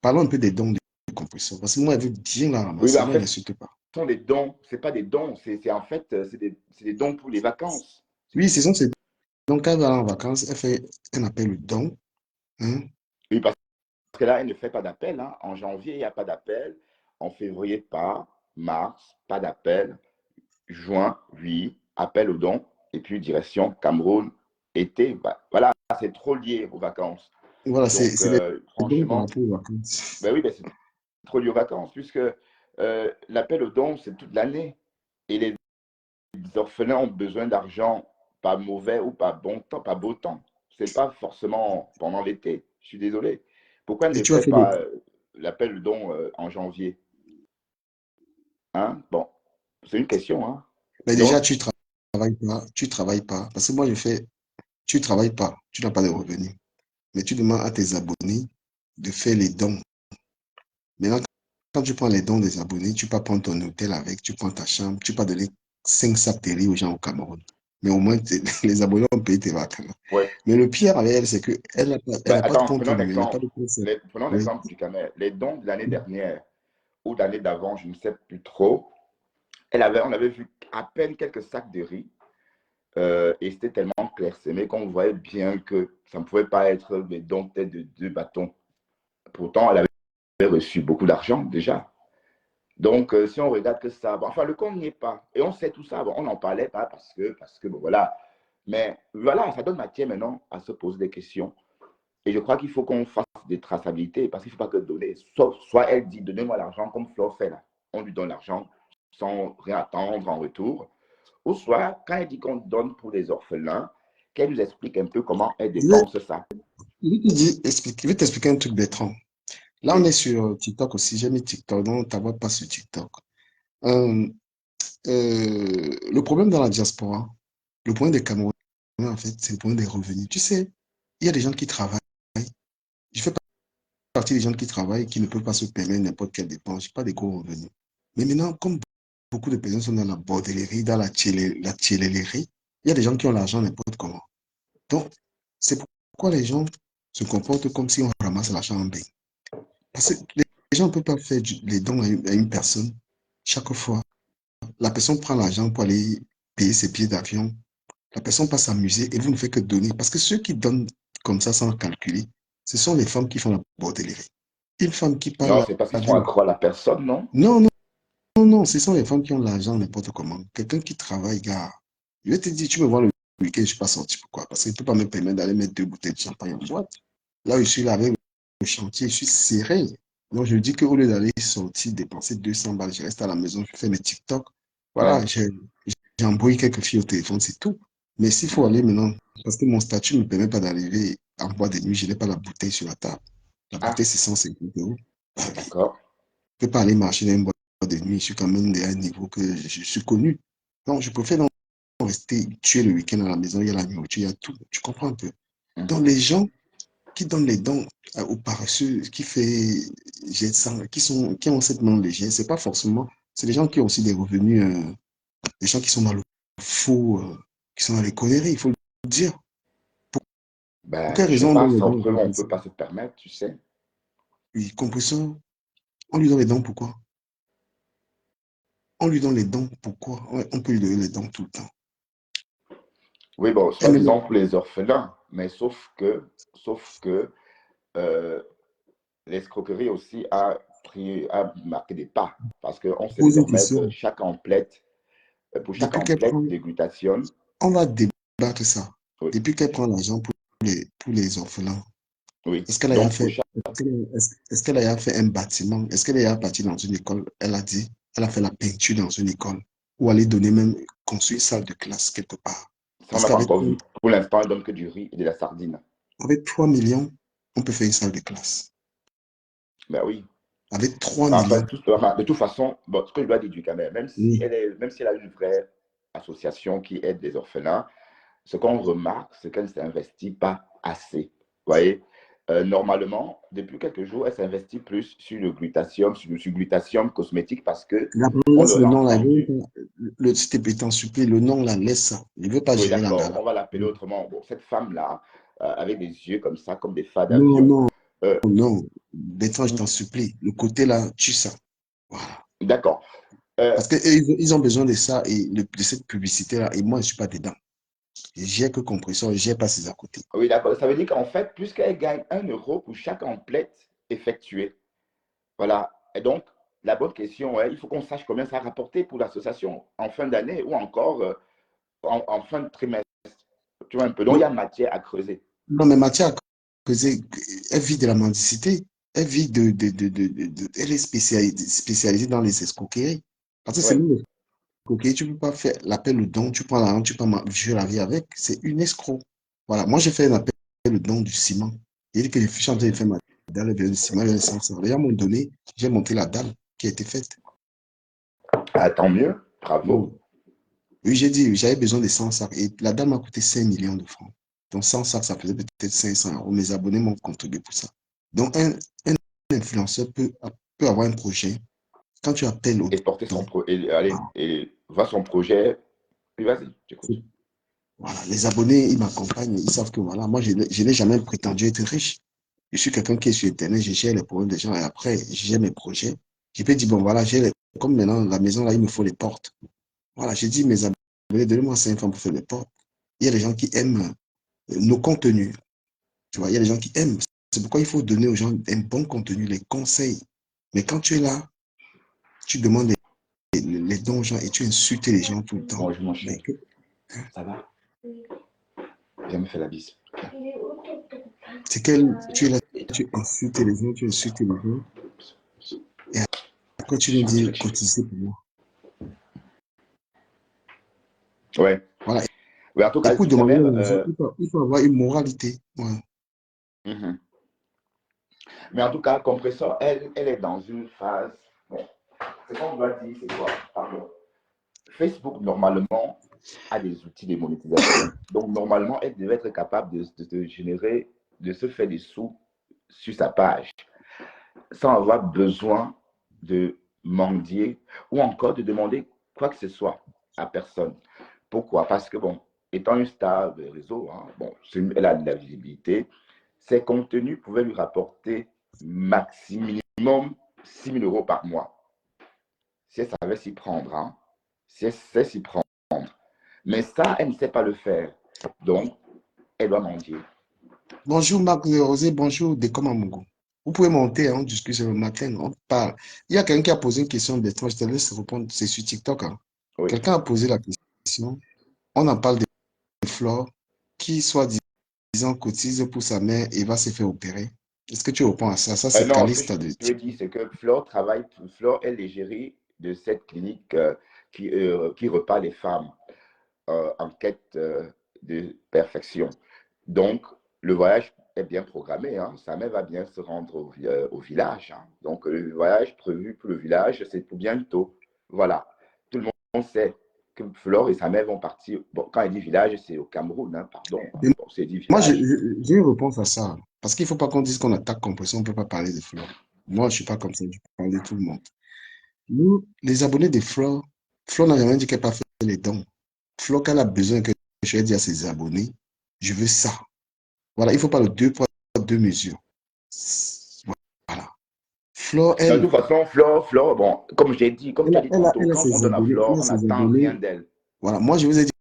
A: Parlons un peu des dons de compresseur. Parce que moi, elle veut bien la
B: Oui, mais
A: ramasser.
B: en
A: Moi, elle
B: fait, ce
A: n'insulte pas.
B: sont des dons. C'est pas des dons. En fait, c'est des dons pour les vacances. C'est
A: Oui,
B: tout.
A: c'est son, c'est donc, quand elle va en vacances, elle fait un appel au don. Hein.
B: Oui, parce que là, elle ne fait pas d'appel. Hein. En janvier, il n'y a pas d'appel. En février, pas. Mars, pas d'appel. Juin, oui, appel aux dons. Et puis, direction Cameroun, été. Bah, voilà, c'est trop lié aux vacances.
A: Voilà,
B: Donc,
A: c'est des dons par
B: franchement,
A: rapport aux vacances.
B: ben oui, ben c'est trop lié aux vacances, puisque l'appel aux dons, c'est toute l'année. Et les orphelins ont besoin d'argent, pas mauvais ou pas bon temps, pas beau temps. C'est pas forcément pendant l'été. Je suis désolé. Pourquoi elle
A: Et
B: ne
A: tu as
B: fait
A: fait des.
B: pas l'appel aux dons en janvier? Hein? Bon, c'est une question. Hein?
A: Mais déjà,
B: Donc,
A: tu travailles pas. Tu travailles pas. Parce que moi, je fais. Tu travailles pas. Tu n'as pas de revenus. Mais tu demandes à tes abonnés de faire les dons. Maintenant, quand tu prends les dons des abonnés, tu peux prendre ton hôtel avec, tu prends ta chambre, tu peux donner 5 sacs de riz aux gens au Cameroun. Mais au moins, les abonnés ont payé tes vacances.
B: ouais.
A: Mais le pire avec elle, c'est qu'elle
B: Ben,
A: n'a pas de
B: attends,
A: compte
B: prenons
A: tenu, elle n'a pas
B: l'exemple.
A: de concept.
B: Prenons
A: Oui.
B: l'exemple du Camer. Les dons de l'année dernière, ou l'année d'avant, je ne sais plus trop. On avait vu à peine quelques sacs de riz et c'était tellement clairsemé qu'on voyait bien que ça ne pouvait pas être des dons peut-être de 2 bâtons. Pourtant, elle avait reçu beaucoup d'argent déjà. Donc, si on regarde que ça, bon, enfin, le compte n'y est pas. Et on sait tout ça. Bon, on n'en parlait pas parce que bon, voilà. Mais voilà, ça donne matière maintenant à se poser des questions. Et je crois qu'il faut qu'on fasse des traçabilités parce qu'il ne faut pas que donner. Soit elle dit, donnez-moi l'argent comme Flo fait là. On lui donne l'argent sans rien attendre en retour. Ou soit, quand elle dit qu'on donne pour les orphelins, qu'elle nous explique un peu comment elle
A: Je vais,
B: dépense ça.
A: je vais t'expliquer un truc, Bertrand. Là, on est
B: Oui.
A: sur TikTok aussi. J'ai mis TikTok, donc ta voix passe sur TikTok. Euh, le problème dans la diaspora, le point des Camerounais, en fait, c'est le point des revenus. Tu sais, il y a des gens qui travaillent. Je fais partie des gens qui travaillent, qui ne peuvent pas se permettre n'importe quelle dépense. Je n'ai pas des gros revenus. Mais maintenant, comme beaucoup de personnes sont dans la bordellerie, dans la tchélélerie, il y a des gens qui ont l'argent n'importe comment. Donc, c'est pourquoi les gens se comportent comme si on ramasse l'argent en bain. Parce que les gens ne peuvent pas faire les dons à une personne chaque fois. La personne prend l'argent pour aller payer ses billets d'avion. La personne passe s'amuser et vous ne faites que donner. Parce que ceux qui donnent comme ça sans calculer, ce sont les femmes qui font la bordellerie. Une femme qui
B: Non,
A: parle
B: c'est parce qu'ils sont
A: avec...
B: accros à la personne, non?
A: Non, non, non, non, ce sont les femmes qui ont l'argent n'importe comment. Quelqu'un qui travaille, gars. Je vais te dire, tu me vois le week-end, je ne suis pas sorti. Pourquoi? Parce qu'il ne peut pas me permettre d'aller mettre 2 bouteilles de champagne en boîte. Là, je suis là avec le chantier, je suis serré. Donc, je dis qu'au lieu d'aller sortir, dépenser 200 balles, je reste à la maison, je fais mes TikTok. Voilà,
B: Ouais.
A: j'embrouille quelques filles au téléphone, c'est tout. Mais s'il faut aller maintenant, parce que mon statut ne me permet pas d'arriver en boîte de nuit, je n'ai pas la bouteille sur la table. La
B: Ah,
A: bouteille, c'est 150 euros. Ah oui,
B: d'accord.
A: je ne peux pas aller marcher dans une boîte de nuit, je suis quand même à un niveau que je suis connu. Donc, je préfère donc rester tuer le week-end à la maison, il y a la nourriture, il y a tout. Tu comprends un peu? Donc,
B: Mhm.
A: les gens qui donnent les dons aux paresseux, qui ont cette main légère, c'est pas forcément, c'est des gens qui ont aussi des revenus, des gens qui sont dans le faux, qui sont dans les conneries, il faut le dire. Pour
B: Ben,
A: quelle
B: je sais
A: raison on
B: pas,
A: donne les
B: c'est
A: dons aux
B: entre eux, on
A: paresseux?
B: peut pas se permettre, tu sais.
A: Oui, compréhension, on lui donne les dons pourquoi? On lui donne les dons pourquoi? On peut lui donner les dons tout le temps.
B: Oui, bon,
A: Et même,
B: soi-disant pour les orphelins, mais sauf que euh, l'escroquerie aussi a marqué des pas. Parce qu'on sait
A: pose une
B: désormais que
A: question.
B: pour chaque
A: Depuis qu'elle
B: emplette
A: prend,
B: de glutathione,
A: on va débattre ça.
B: oui,
A: Depuis qu'elle prend l'argent pour les orphelins,
B: oui.
A: est-ce qu'elle a
B: Donc pour
A: fait,
B: chaque,
A: est-ce qu'elle a fait un bâtiment? Est-ce qu'elle est partie dans une école? Elle a dit, elle a fait la peinture dans une école. Ou aller donner même, construire une salle de classe quelque part.
B: ça on
A: Parce
B: n'a pas
A: qu'avec
B: encore vu. Pour l'instant, elle donne que du riz et de la sardine.
A: avec 3 millions, on peut faire une salle de classe.
B: Ben oui.
A: Avec 3
B: Enfin,
A: millions,
B: de toute façon, bon, ce que je dois dire quand même,
A: oui.
B: même si elle a une vraie association qui aide les orphelins, ce qu'on remarque, c'est qu'elle ne s'investit pas assez. Vous voyez, normalement, depuis quelques jours, elle s'investit plus sur le glutathium, sur le glutathium cosmétique parce que
A: La
B: on
A: laisse le
B: l'aurait
A: nom là.
B: entendu.
A: Le site est en supplie, le nom là, laisse ça. Je ne veux pas
B: Oui,
A: gérer la
B: d'accord,
A: gala.
B: on va l'appeler autrement. Bon, cette femme-là, avec des yeux comme ça, comme des phares
A: Non,
B: d'avion.
A: non,
B: euh,
A: non. Bertrand, je t'en supplie. Le côté là, tue ça. Voilà.
B: d'accord. Euh,
A: Parce qu'ils ils ont besoin de ça et de cette publicité-là. Et moi, je ne suis pas dedans. J'ai que compression, j'ai pas ces à côté.
B: oui, d'accord. Ça veut dire qu'en fait, puisqu'elle gagne 1 euro pour chaque emplette effectuée, voilà. Et donc, la bonne question est, il faut qu'on sache combien ça a rapporté pour l'association en fin d'année ou encore en fin de trimestre. Tu vois un peu. Donc, il y
A: Non,
B: a matière à creuser.
A: non, mais Mathia, elle vit de la mendicité. Elle vit elle est spécialisée dans les escroqueries. Parce que c'est
B: Oui,
A: une escroquerie, tu ne peux pas faire l'appel au don, tu prends l'argent, tu peux vivre la vie avec. C'est une escroc. Voilà, moi j'ai fait un appel au don du ciment. Il dit que je suis en train de faire ma dalle de ciment, il y a 500. Et à un moment donné, j'ai monté la dalle qui a été faite.
B: ah, tant mieux. Bravo.
A: Oui, oui, j'ai dit, j'avais besoin de 100 sacs. Et la dame m'a coûté 5 millions de francs. Donc 100 sacs, ça faisait peut-être 500 euros. Mes abonnés m'ont contribué pour ça. Donc un influenceur peut avoir un projet. Quand tu appelles au
B: Et porter
A: don,
B: son projet. Allez,
A: voilà,
B: et va son projet. Puis vas-y, j'écoute.
A: voilà, les abonnés, ils m'accompagnent. Ils savent que voilà, moi, je n'ai jamais prétendu être riche. Je suis quelqu'un qui est sur Internet, je gère les problèmes des gens et après, je gère mes projets. Je peux dire, bon, voilà, comme maintenant, la maison, là, il me faut les portes. Voilà, j'ai dit, mes abonnés, donnez-moi 5 francs pour faire les portes. Il y a des gens qui aiment nos contenus. Tu vois, il y a des gens qui aiment. C'est pourquoi il faut donner aux gens un bon contenu, les conseils. Mais quand tu es là, tu demandes les dons aux gens et tu insultes les gens tout le temps.
B: Bonjour mon
A: Mais
B: chéri, ça va? Viens me faire la bise.
A: c'est que tu es là, tu insultes les gens, tu insultes les gens. Et après, tu viens dire cotiser pour moi.
B: Ouais.
A: Voilà.
B: Ouais, en tout
A: Et
B: cas,
A: pour
B: sa
A: demander
B: mère.
A: l'argent, il faut avoir une moralité. Ouais.
B: Mhm. Mais en tout cas, Compressor, elle est dans une phase. Bon, ce qu'on doit dire, c'est quoi? Pardon. Facebook, normalement, a des outils de monétisation. Donc, normalement, elle devait être capable de générer, de se faire des sous sur sa page sans avoir besoin de mendier ou encore de demander quoi que ce soit à personne. Pourquoi? Parce que, bon, étant une star de réseau, hein, bon, elle a de la visibilité, ses contenus pouvaient lui rapporter minimum 6 000 euros par mois. Si elle savait s'y prendre, hein, si elle sait s'y prendre. Mais ça, elle ne sait pas le faire. Donc, elle doit mendier.
A: Bonjour Marc Rosé, bonjour Dekomamungo. Vous pouvez monter, on discute le matin, on parle. Il y a quelqu'un qui a posé une question, Bertrand, je te laisse répondre, c'est sur TikTok. Hein.
B: Oui.
A: Quelqu'un a posé la question, on en parle de Flore, qui soi-disant cotise pour sa mère et va se faire opérer. Est-ce que tu réponds à ça? Ça, c'est
B: Non, ce que
A: Calista
B: je
A: de
B: veux
A: TikTok.
B: dire, c'est que Flore est l'égérie de cette clinique qui repart les femmes en quête de perfection. Donc, le voyage est bien programmé. Hein. Sa mère va bien se rendre au village. Hein. Donc, le voyage prévu pour le village, c'est pour bientôt. Voilà. Tout le monde sait que Flore et sa mère vont partir. Bon, quand elle dit village, c'est au Cameroun, hein, pardon. Hein.
A: Et
B: Bon, c'est dit
A: moi,
B: village.
A: j'ai une réponse à ça. Parce qu'il ne faut pas qu'on dise qu'on attaque Compression, on ne peut pas parler de Flore. Moi, je ne suis pas comme ça, je parle de tout le monde. Nous, les abonnés de Flore, Flore n'a jamais dit qu'elle n'a pas fait les dons. Flore, qu'elle a besoin que je lui dise à ses abonnés, je veux ça. Voilà, il ne faut pas le deux poids, deux mesures. Voilà. Flore,
B: De toute façon, Flore, bon, comme j'ai dit, comme tu as dit tantôt,
A: elle a
B: quand on
A: ses
B: donne à
A: abonnés, elle
B: Flore,
A: a
B: on
A: ses
B: n'attend rien
A: abonnés.
B: d'elle.
A: Voilà, moi, je vous ai dit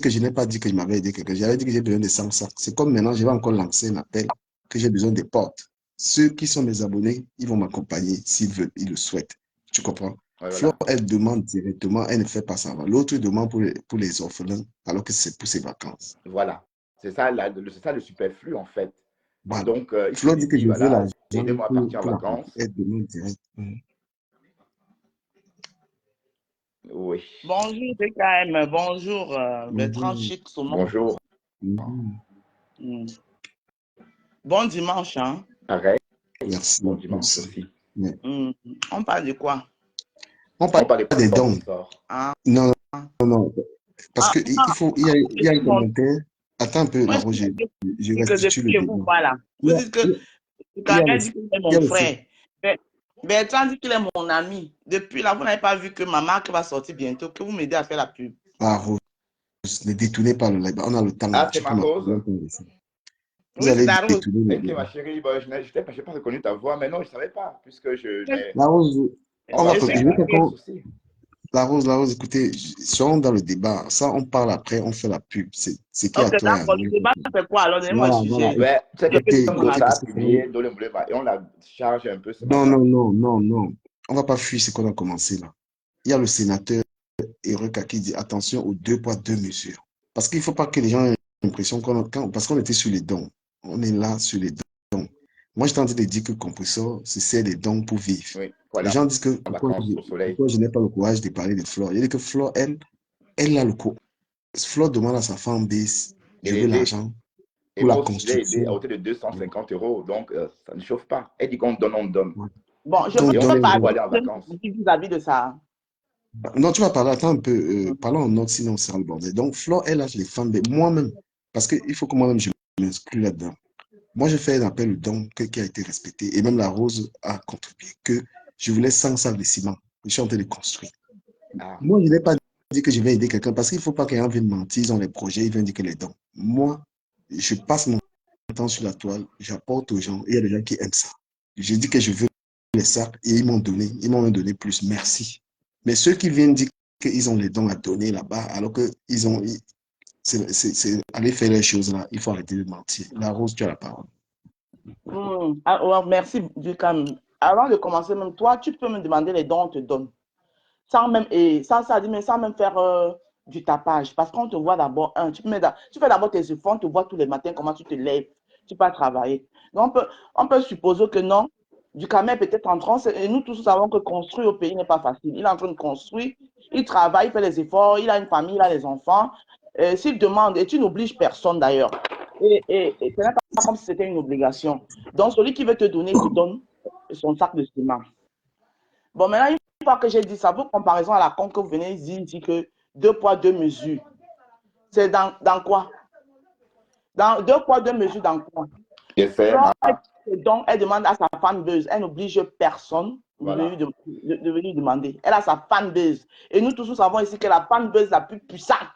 A: que je n'ai pas dit que je m'avais aidé quelqu'un. J'avais dit que j'ai besoin de 100 sacs. C'est comme maintenant, je vais encore lancer un appel que j'ai besoin des portes. Ceux qui sont mes abonnés, ils vont m'accompagner s'ils veulent, ils le souhaitent. Tu comprends?
B: Ouais,
A: Flore,
B: voilà.
A: elle demande directement, elle ne fait pas ça. L'autre demande pour les orphelins, alors que c'est pour ses vacances.
B: Voilà. C'est ça, c'est ça le superflu, en fait.
A: Voilà.
B: Donc, il
A: Flore
B: suffit de
A: dit que
B: dire,
A: je veux
B: voilà,
A: l'argent
B: aidez-moi à partir en
A: pour la
B: vacances.
A: elle demande direct.
B: Oui.
C: Bonjour DKM, bonjour Bertrand
A: Mhm.
C: Chic Saumon.
B: Bonjour.
A: Mhm.
C: Bon dimanche, hein?
B: Pareil.
A: Merci
B: Bon
A: à
B: dimanche
A: tous.
B: aussi.
A: Ouais.
C: On parle de quoi?
A: On
B: On
A: parle
B: parle
A: des
B: de
A: dons.
B: compressor.
C: Ah,
A: Non, non, non. Parce
C: ah,
A: que il y a un
C: bon,
A: commentaire. Attends un peu,
C: moi,
A: la Roger, je
C: je dis que
A: restitue le
C: depuis que vous
A: débat.
C: voilà.
A: Il
C: Vous
A: y a,
C: dites que
A: il y a
C: quelqu'un dit qu'il est
A: il y
C: mon
A: a le
C: frère. Bertrand dit qu'il est mon ami. Depuis là, vous n'avez pas vu que ma marque va sortir bientôt, que vous m'aidez à faire la pub.
A: Ah, Rose, ne détournez pas le live. On a le temps.
B: Ah, c'est
A: Tu peux
B: ma Rose.
A: m'appeler. Vous
C: Oui, c'est
A: allez
C: ta rose.
A: détourner le
B: Ok,
A: débat.
B: ma chérie, bon, je n'ai pas reconnu ta voix, mais non, je ne savais pas, puisque
A: La Rose,
B: on va
C: Je
B: faire
C: suis
A: je vais
B: la,
A: faire
B: pas de
C: fatiguée.
B: souci.
A: La Rose, écoutez, soyons dans le débat. Ça, on parle après, on fait la pub. C'est qui à
C: Ok,
A: toi et à
C: d'accord.
A: moi.
C: Le débat, c'est quoi? Alors, donnez-moi le
A: Voilà, voilà.
C: sujet.
B: Ouais, c'est que
C: Je peux
A: Écoutez,
C: dire mon
B: on
A: écoutez,
C: avis.
A: parce
B: a
A: que
B: publié dans le Boulevard et on l'a chargé un peu ce
A: non,
B: matin.
A: non, non, non, non. On va pas fuir ce qu'on a commencé là. Il y a le sénateur Erika qui dit attention aux deux poids, deux mesures. Parce qu'il ne faut pas que les gens aient l'impression parce qu'on était sur les dons. On est là sur les dons. Moi, j'étais en train de dire que compresseur, c'est des dons pour vivre.
B: Oui,
A: Les
B: voilà,
A: gens disent que
B: en vacances au soleil.
A: pourquoi je n'ai pas le courage de parler de Flore. Il dit que Flore, elle a le courage. Flore demande à sa femme base,
B: Et
A: je veux
B: l'aider.
A: l'argent
B: Et
A: pour la
B: moi aussi, je l'ai aidé à
A: construction.
B: hauteur de 250 euros, donc ça ne chauffe pas. Elle dit qu'on donne, on donne.
C: Bon, je
A: Donc,
B: Et on
C: peux
B: dit qu'il
A: donnez-moi.
B: faut
C: parler
B: aller en vacances.
C: vis-à-vis de ça.
A: Non, tu vas parler, attends un peu, parlons en note, sinon c'est le bordel. Donc, Flore, elle a les femmes, moi-même, parce qu'il faut que moi-même je m'inscris là-dedans. Moi, j'ai fait un appel au don qui a été respecté, et même la Rose a contribué, que je voulais 100 sacs de ciment. Je suis en train de construire.
B: Ah,
A: Moi, je n'ai pas dit que je vais aider quelqu'un, parce qu'il ne faut pas que quelqu'un vienne mentir, ils ont les projets, ils viennent dire que les dons. Moi, je passe mon temps sur la toile, j'apporte aux gens, et il y a des gens qui aiment ça. Je dis que je veux les sacs et ils m'ont même donné plus. Merci. Mais ceux qui viennent dire qu'ils ont les dons à donner là-bas, alors qu'ils ont. C'est aller faire les choses là. Il faut arrêter de mentir. La Rose, tu as la parole.
C: Ah, ouais, merci, Dukam. Avant de commencer, même toi, tu peux me demander les dons, on te donne. Sans même, et ça dit, mais sans même faire du tapage. Parce qu'on te voit d'abord, tu fais d'abord tes efforts, on te voit tous les matins comment tu te lèves, tu vas travailler. Donc, on peut supposer que non, Dukam est peut-être en train, et nous tous savons que construire au pays n'est pas facile. Il est en train de construire, il travaille, il fait les efforts, il a une famille, il a des enfants. S'il demande, et tu n'obliges personne d'ailleurs. Et ce n'est pas comme si c'était une obligation. Donc, celui qui veut te donner, il te donne son sac de ciment. Bon, maintenant, une fois que j'ai dit ça, pour comparaison à la compte que vous venez dire ici que 2 poids, 2 mesures. C'est dans quoi? Dans 2 poids, 2 mesures, dans quoi? Donc, elle demande à sa fanbase. Elle n'oblige personne de venir demander. Elle a sa fanbase. Et nous tous, nous savons ici que la fanbase la plus puissante,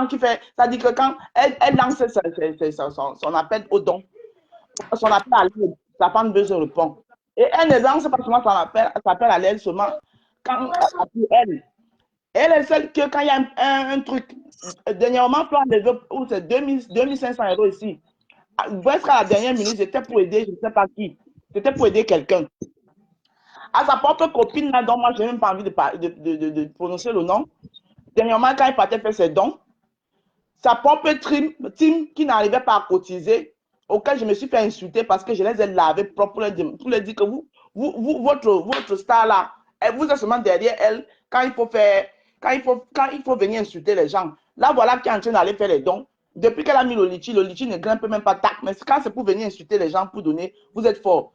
C: qui fait, ça dit que quand elle lance son appel au don, son appel à l'aide, sa fanbase répond. Et elle ne lance pas seulement son appel à l'aide seulement quand elle. Elle est celle que quand il y a un truc, dernièrement, c'est 2500 € ici. Presque à la dernière minute, c'était pour aider, je ne sais pas qui. C'était pour aider quelqu'un. À sa propre copine, là, dont moi, je n'ai même pas envie de prononcer le nom. Dernièrement, quand il partait faire ses dons, sa propre team qui n'arrivait pas à cotiser, auquel je me suis fait insulter parce que je les ai lavés propres pour leur dire que votre star là, vous êtes seulement derrière elle quand il faut venir insulter les gens. Là, voilà qui est en train d'aller faire les dons. Depuis qu'elle a mis le litchi ne grimpe même pas tac. Mais quand c'est pour venir insulter les gens pour donner, vous êtes fort.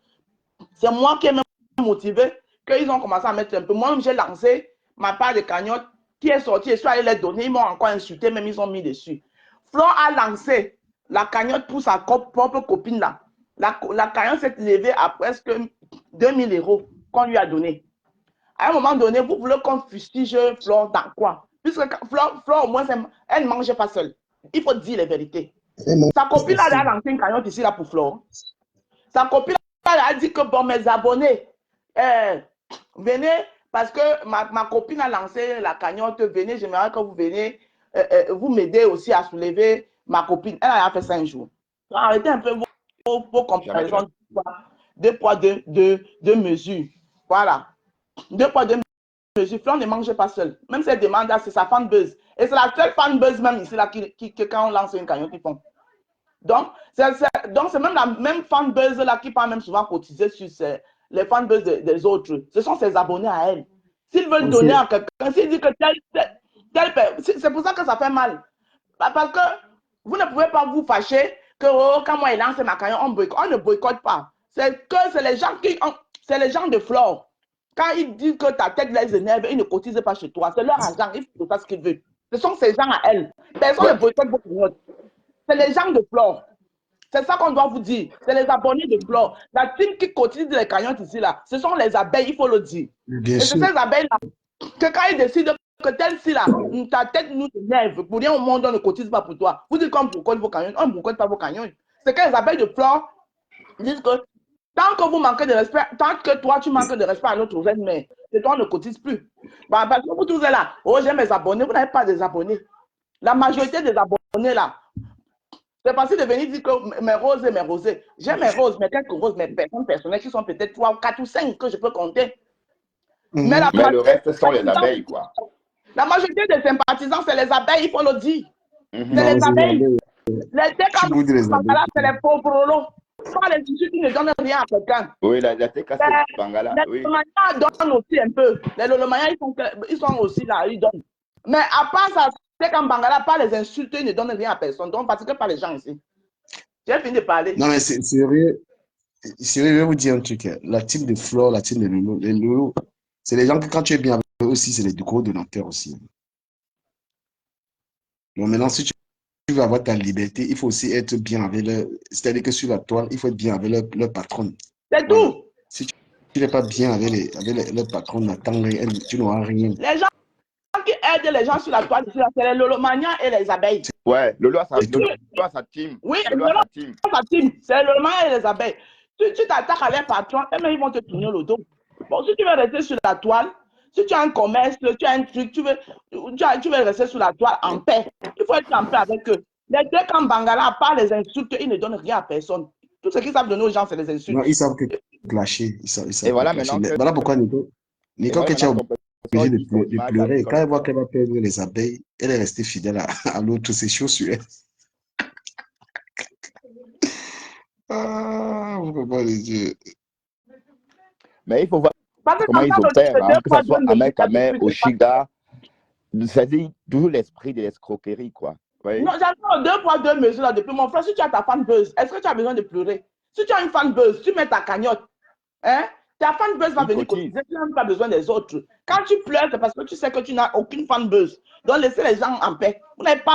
C: C'est moi qui ai même motivé qu'ils ont commencé à mettre un peu. Moi-même, j'ai lancé ma part de cagnotte qui est sortie. Je suis allé les donner. Ils m'ont encore insulté, même ils ont mis dessus. Flore a lancé la cagnotte pour sa propre copine là. La cagnotte s'est levée à presque 2000 € qu'on lui a donné. À un moment donné, vous voulez qu'on fustige Flore dans quoi? Puisque Flore, au moins, elle ne mangeait pas seule. Il faut dire les vérités. Sa copine a lancé une cagnotte ici là pour Flore. Sa copine a dit que bon, mes abonnés, venez, parce que ma copine a lancé la cagnotte, venez, j'aimerais que vous veniez, vous m'aider aussi à soulever ma copine. Elle a fait 5 jours. Arrêtez un peu vos comparaisons. 2 poids, 2 mesures. Voilà. 2 poids, 2 mesures. Flore ne mange pas seul. Même si elle demande, c'est sa fanbase. Et c'est la seule fanbase même ici, là, que quand on lance une cagnotte, ils font. Donc, c'est même la même fanbase là qui peut même souvent cotiser sur les fanbases des autres. Ce sont ses abonnés à elle. S'ils veulent donner à quelqu'un, s'ils disent que c'est pour ça que ça fait mal. Parce que vous ne pouvez pas vous fâcher que quand moi il lance ma cagnotte, on ne boycotte pas. C'est les gens c'est les gens de Flore. Quand ils disent que ta tête les énerve, ils ne cotisent pas chez toi. C'est leur argent, ils font ça ce qu'ils veulent. Ce sont ces gens à elle. Personne ne boycotte vos cagnottes. C'est les gens de Flore. C'est ça qu'on doit vous dire. C'est les abonnés de Flore. La team qui cotise les cagnottes ici, là, ce sont les abeilles, il faut le dire.
A: Bien
C: et c'est ces abeilles-là que quand ils décident que telle-ci, là, ta tête nous énerve, pour rien au monde, on ne cotise pas pour toi. Vous dites qu'on boycotte vos cagnottes, on ne boycotte pas vos cagnottes. C'est que les abeilles de Flore disent que tant que vous manquez de respect, tant que toi, tu manques de respect à notre mais c'est toi, on ne cotise plus. Bah, parce que vous tous êtes là, oh, j'ai mes abonnés, vous n'avez pas des abonnés. La majorité des abonnés, là, c'est facile de venir dire que mes roses et mes rosés. J'ai mes roses, mes quelques roses, mes personnes personnelles qui sont peut-être 3, 4 ou 5 que je peux compter.
B: Mais le reste sont les abeilles, quoi.
C: La majorité des sympathisants, c'est les abeilles, il faut le dire. C'est les abeilles. Les Bangala, c'est les pauvres lots. Pas les issues qui ne donnent rien à quelqu'un.
B: Oui, la TK, c'est Bangala.
C: Les Lolomaya donnent aussi un peu. Les Lolomaya, ils sont aussi là, ils donnent. Mais à part ça, c'est qu'en Bangala, pas les insultes, ils ne donnent rien à personne. Donc, parce que pas les gens ici. J'ai fini de parler.
A: Non, mais c'est sérieux. Sérieux, je vais vous dire un truc. La team de Flore, la team de Lolo, les Lolo, c'est les gens que quand tu es bien avec eux aussi, c'est les gros donateurs aussi. Donc maintenant, si tu veux avoir ta liberté, il faut aussi être bien avec leur. C'est-à-dire que sur la toile, il faut être bien avec leur patronne.
C: C'est tout.
A: Si tu n'es pas bien avec leur patronne, tu n'auras rien.
C: Les gens qui aident les gens sur la toile, c'est les Lolomania et les abeilles.
B: Ouais, Lolo a sa team.
C: Oui,
B: Lolo a sa team.
C: C'est les Lolomania et les abeilles. Tu t'attaques à leurs patrons, et même ils vont te tourner le dos. Bon, si tu veux rester sur la toile, si tu as un commerce, tu as un truc, tu veux rester sur la toile en paix. Il faut être en paix avec eux. Les deux camps Bangala, à part les insultes, ils ne donnent rien à personne. Tout ce qu'ils savent donner aux gens, c'est les insultes.
A: Non, ils savent que clasher. Ils savent
B: Et voilà
A: que clasher.
B: maintenant que,
A: Voilà pourquoi Nicole Ketcha est
B: ton
A: obligée
B: dit ton
A: de
B: image à
A: pleurer.
B: Nicole
A: Quand elle voit
B: Ketcha.
A: qu'elle va perdre les abeilles, elle est restée fidèle à l'autre. C'est chaud sur elle. Ah, mon papa de Dieu.
B: Mais il faut voir
C: Parce que
B: comment
C: comme
B: ils
C: ça,
B: opèrent, hein, que ce soit Ahmed
C: depuis
B: Ahmed,
C: que j'ai pas-
B: Oshiga, c'est-à-dire toujours l'esprit de l'escroquerie, quoi. Vous voyez?
C: Non, j'adore 2 poids 2 mesures là depuis mon frère. Si tu as ta fanbase, est-ce que tu as besoin de pleurer? Si tu as une fanbase, tu mets ta cagnotte. Hein? Ta fanbase va
B: Ils
C: venir
B: cotisent.
C: cotiser, tu n'as même pas besoin des autres. Quand tu pleures, c'est parce que tu sais que tu n'as aucune fanbase. Donc laissez les gens en paix. Vous n'avez pas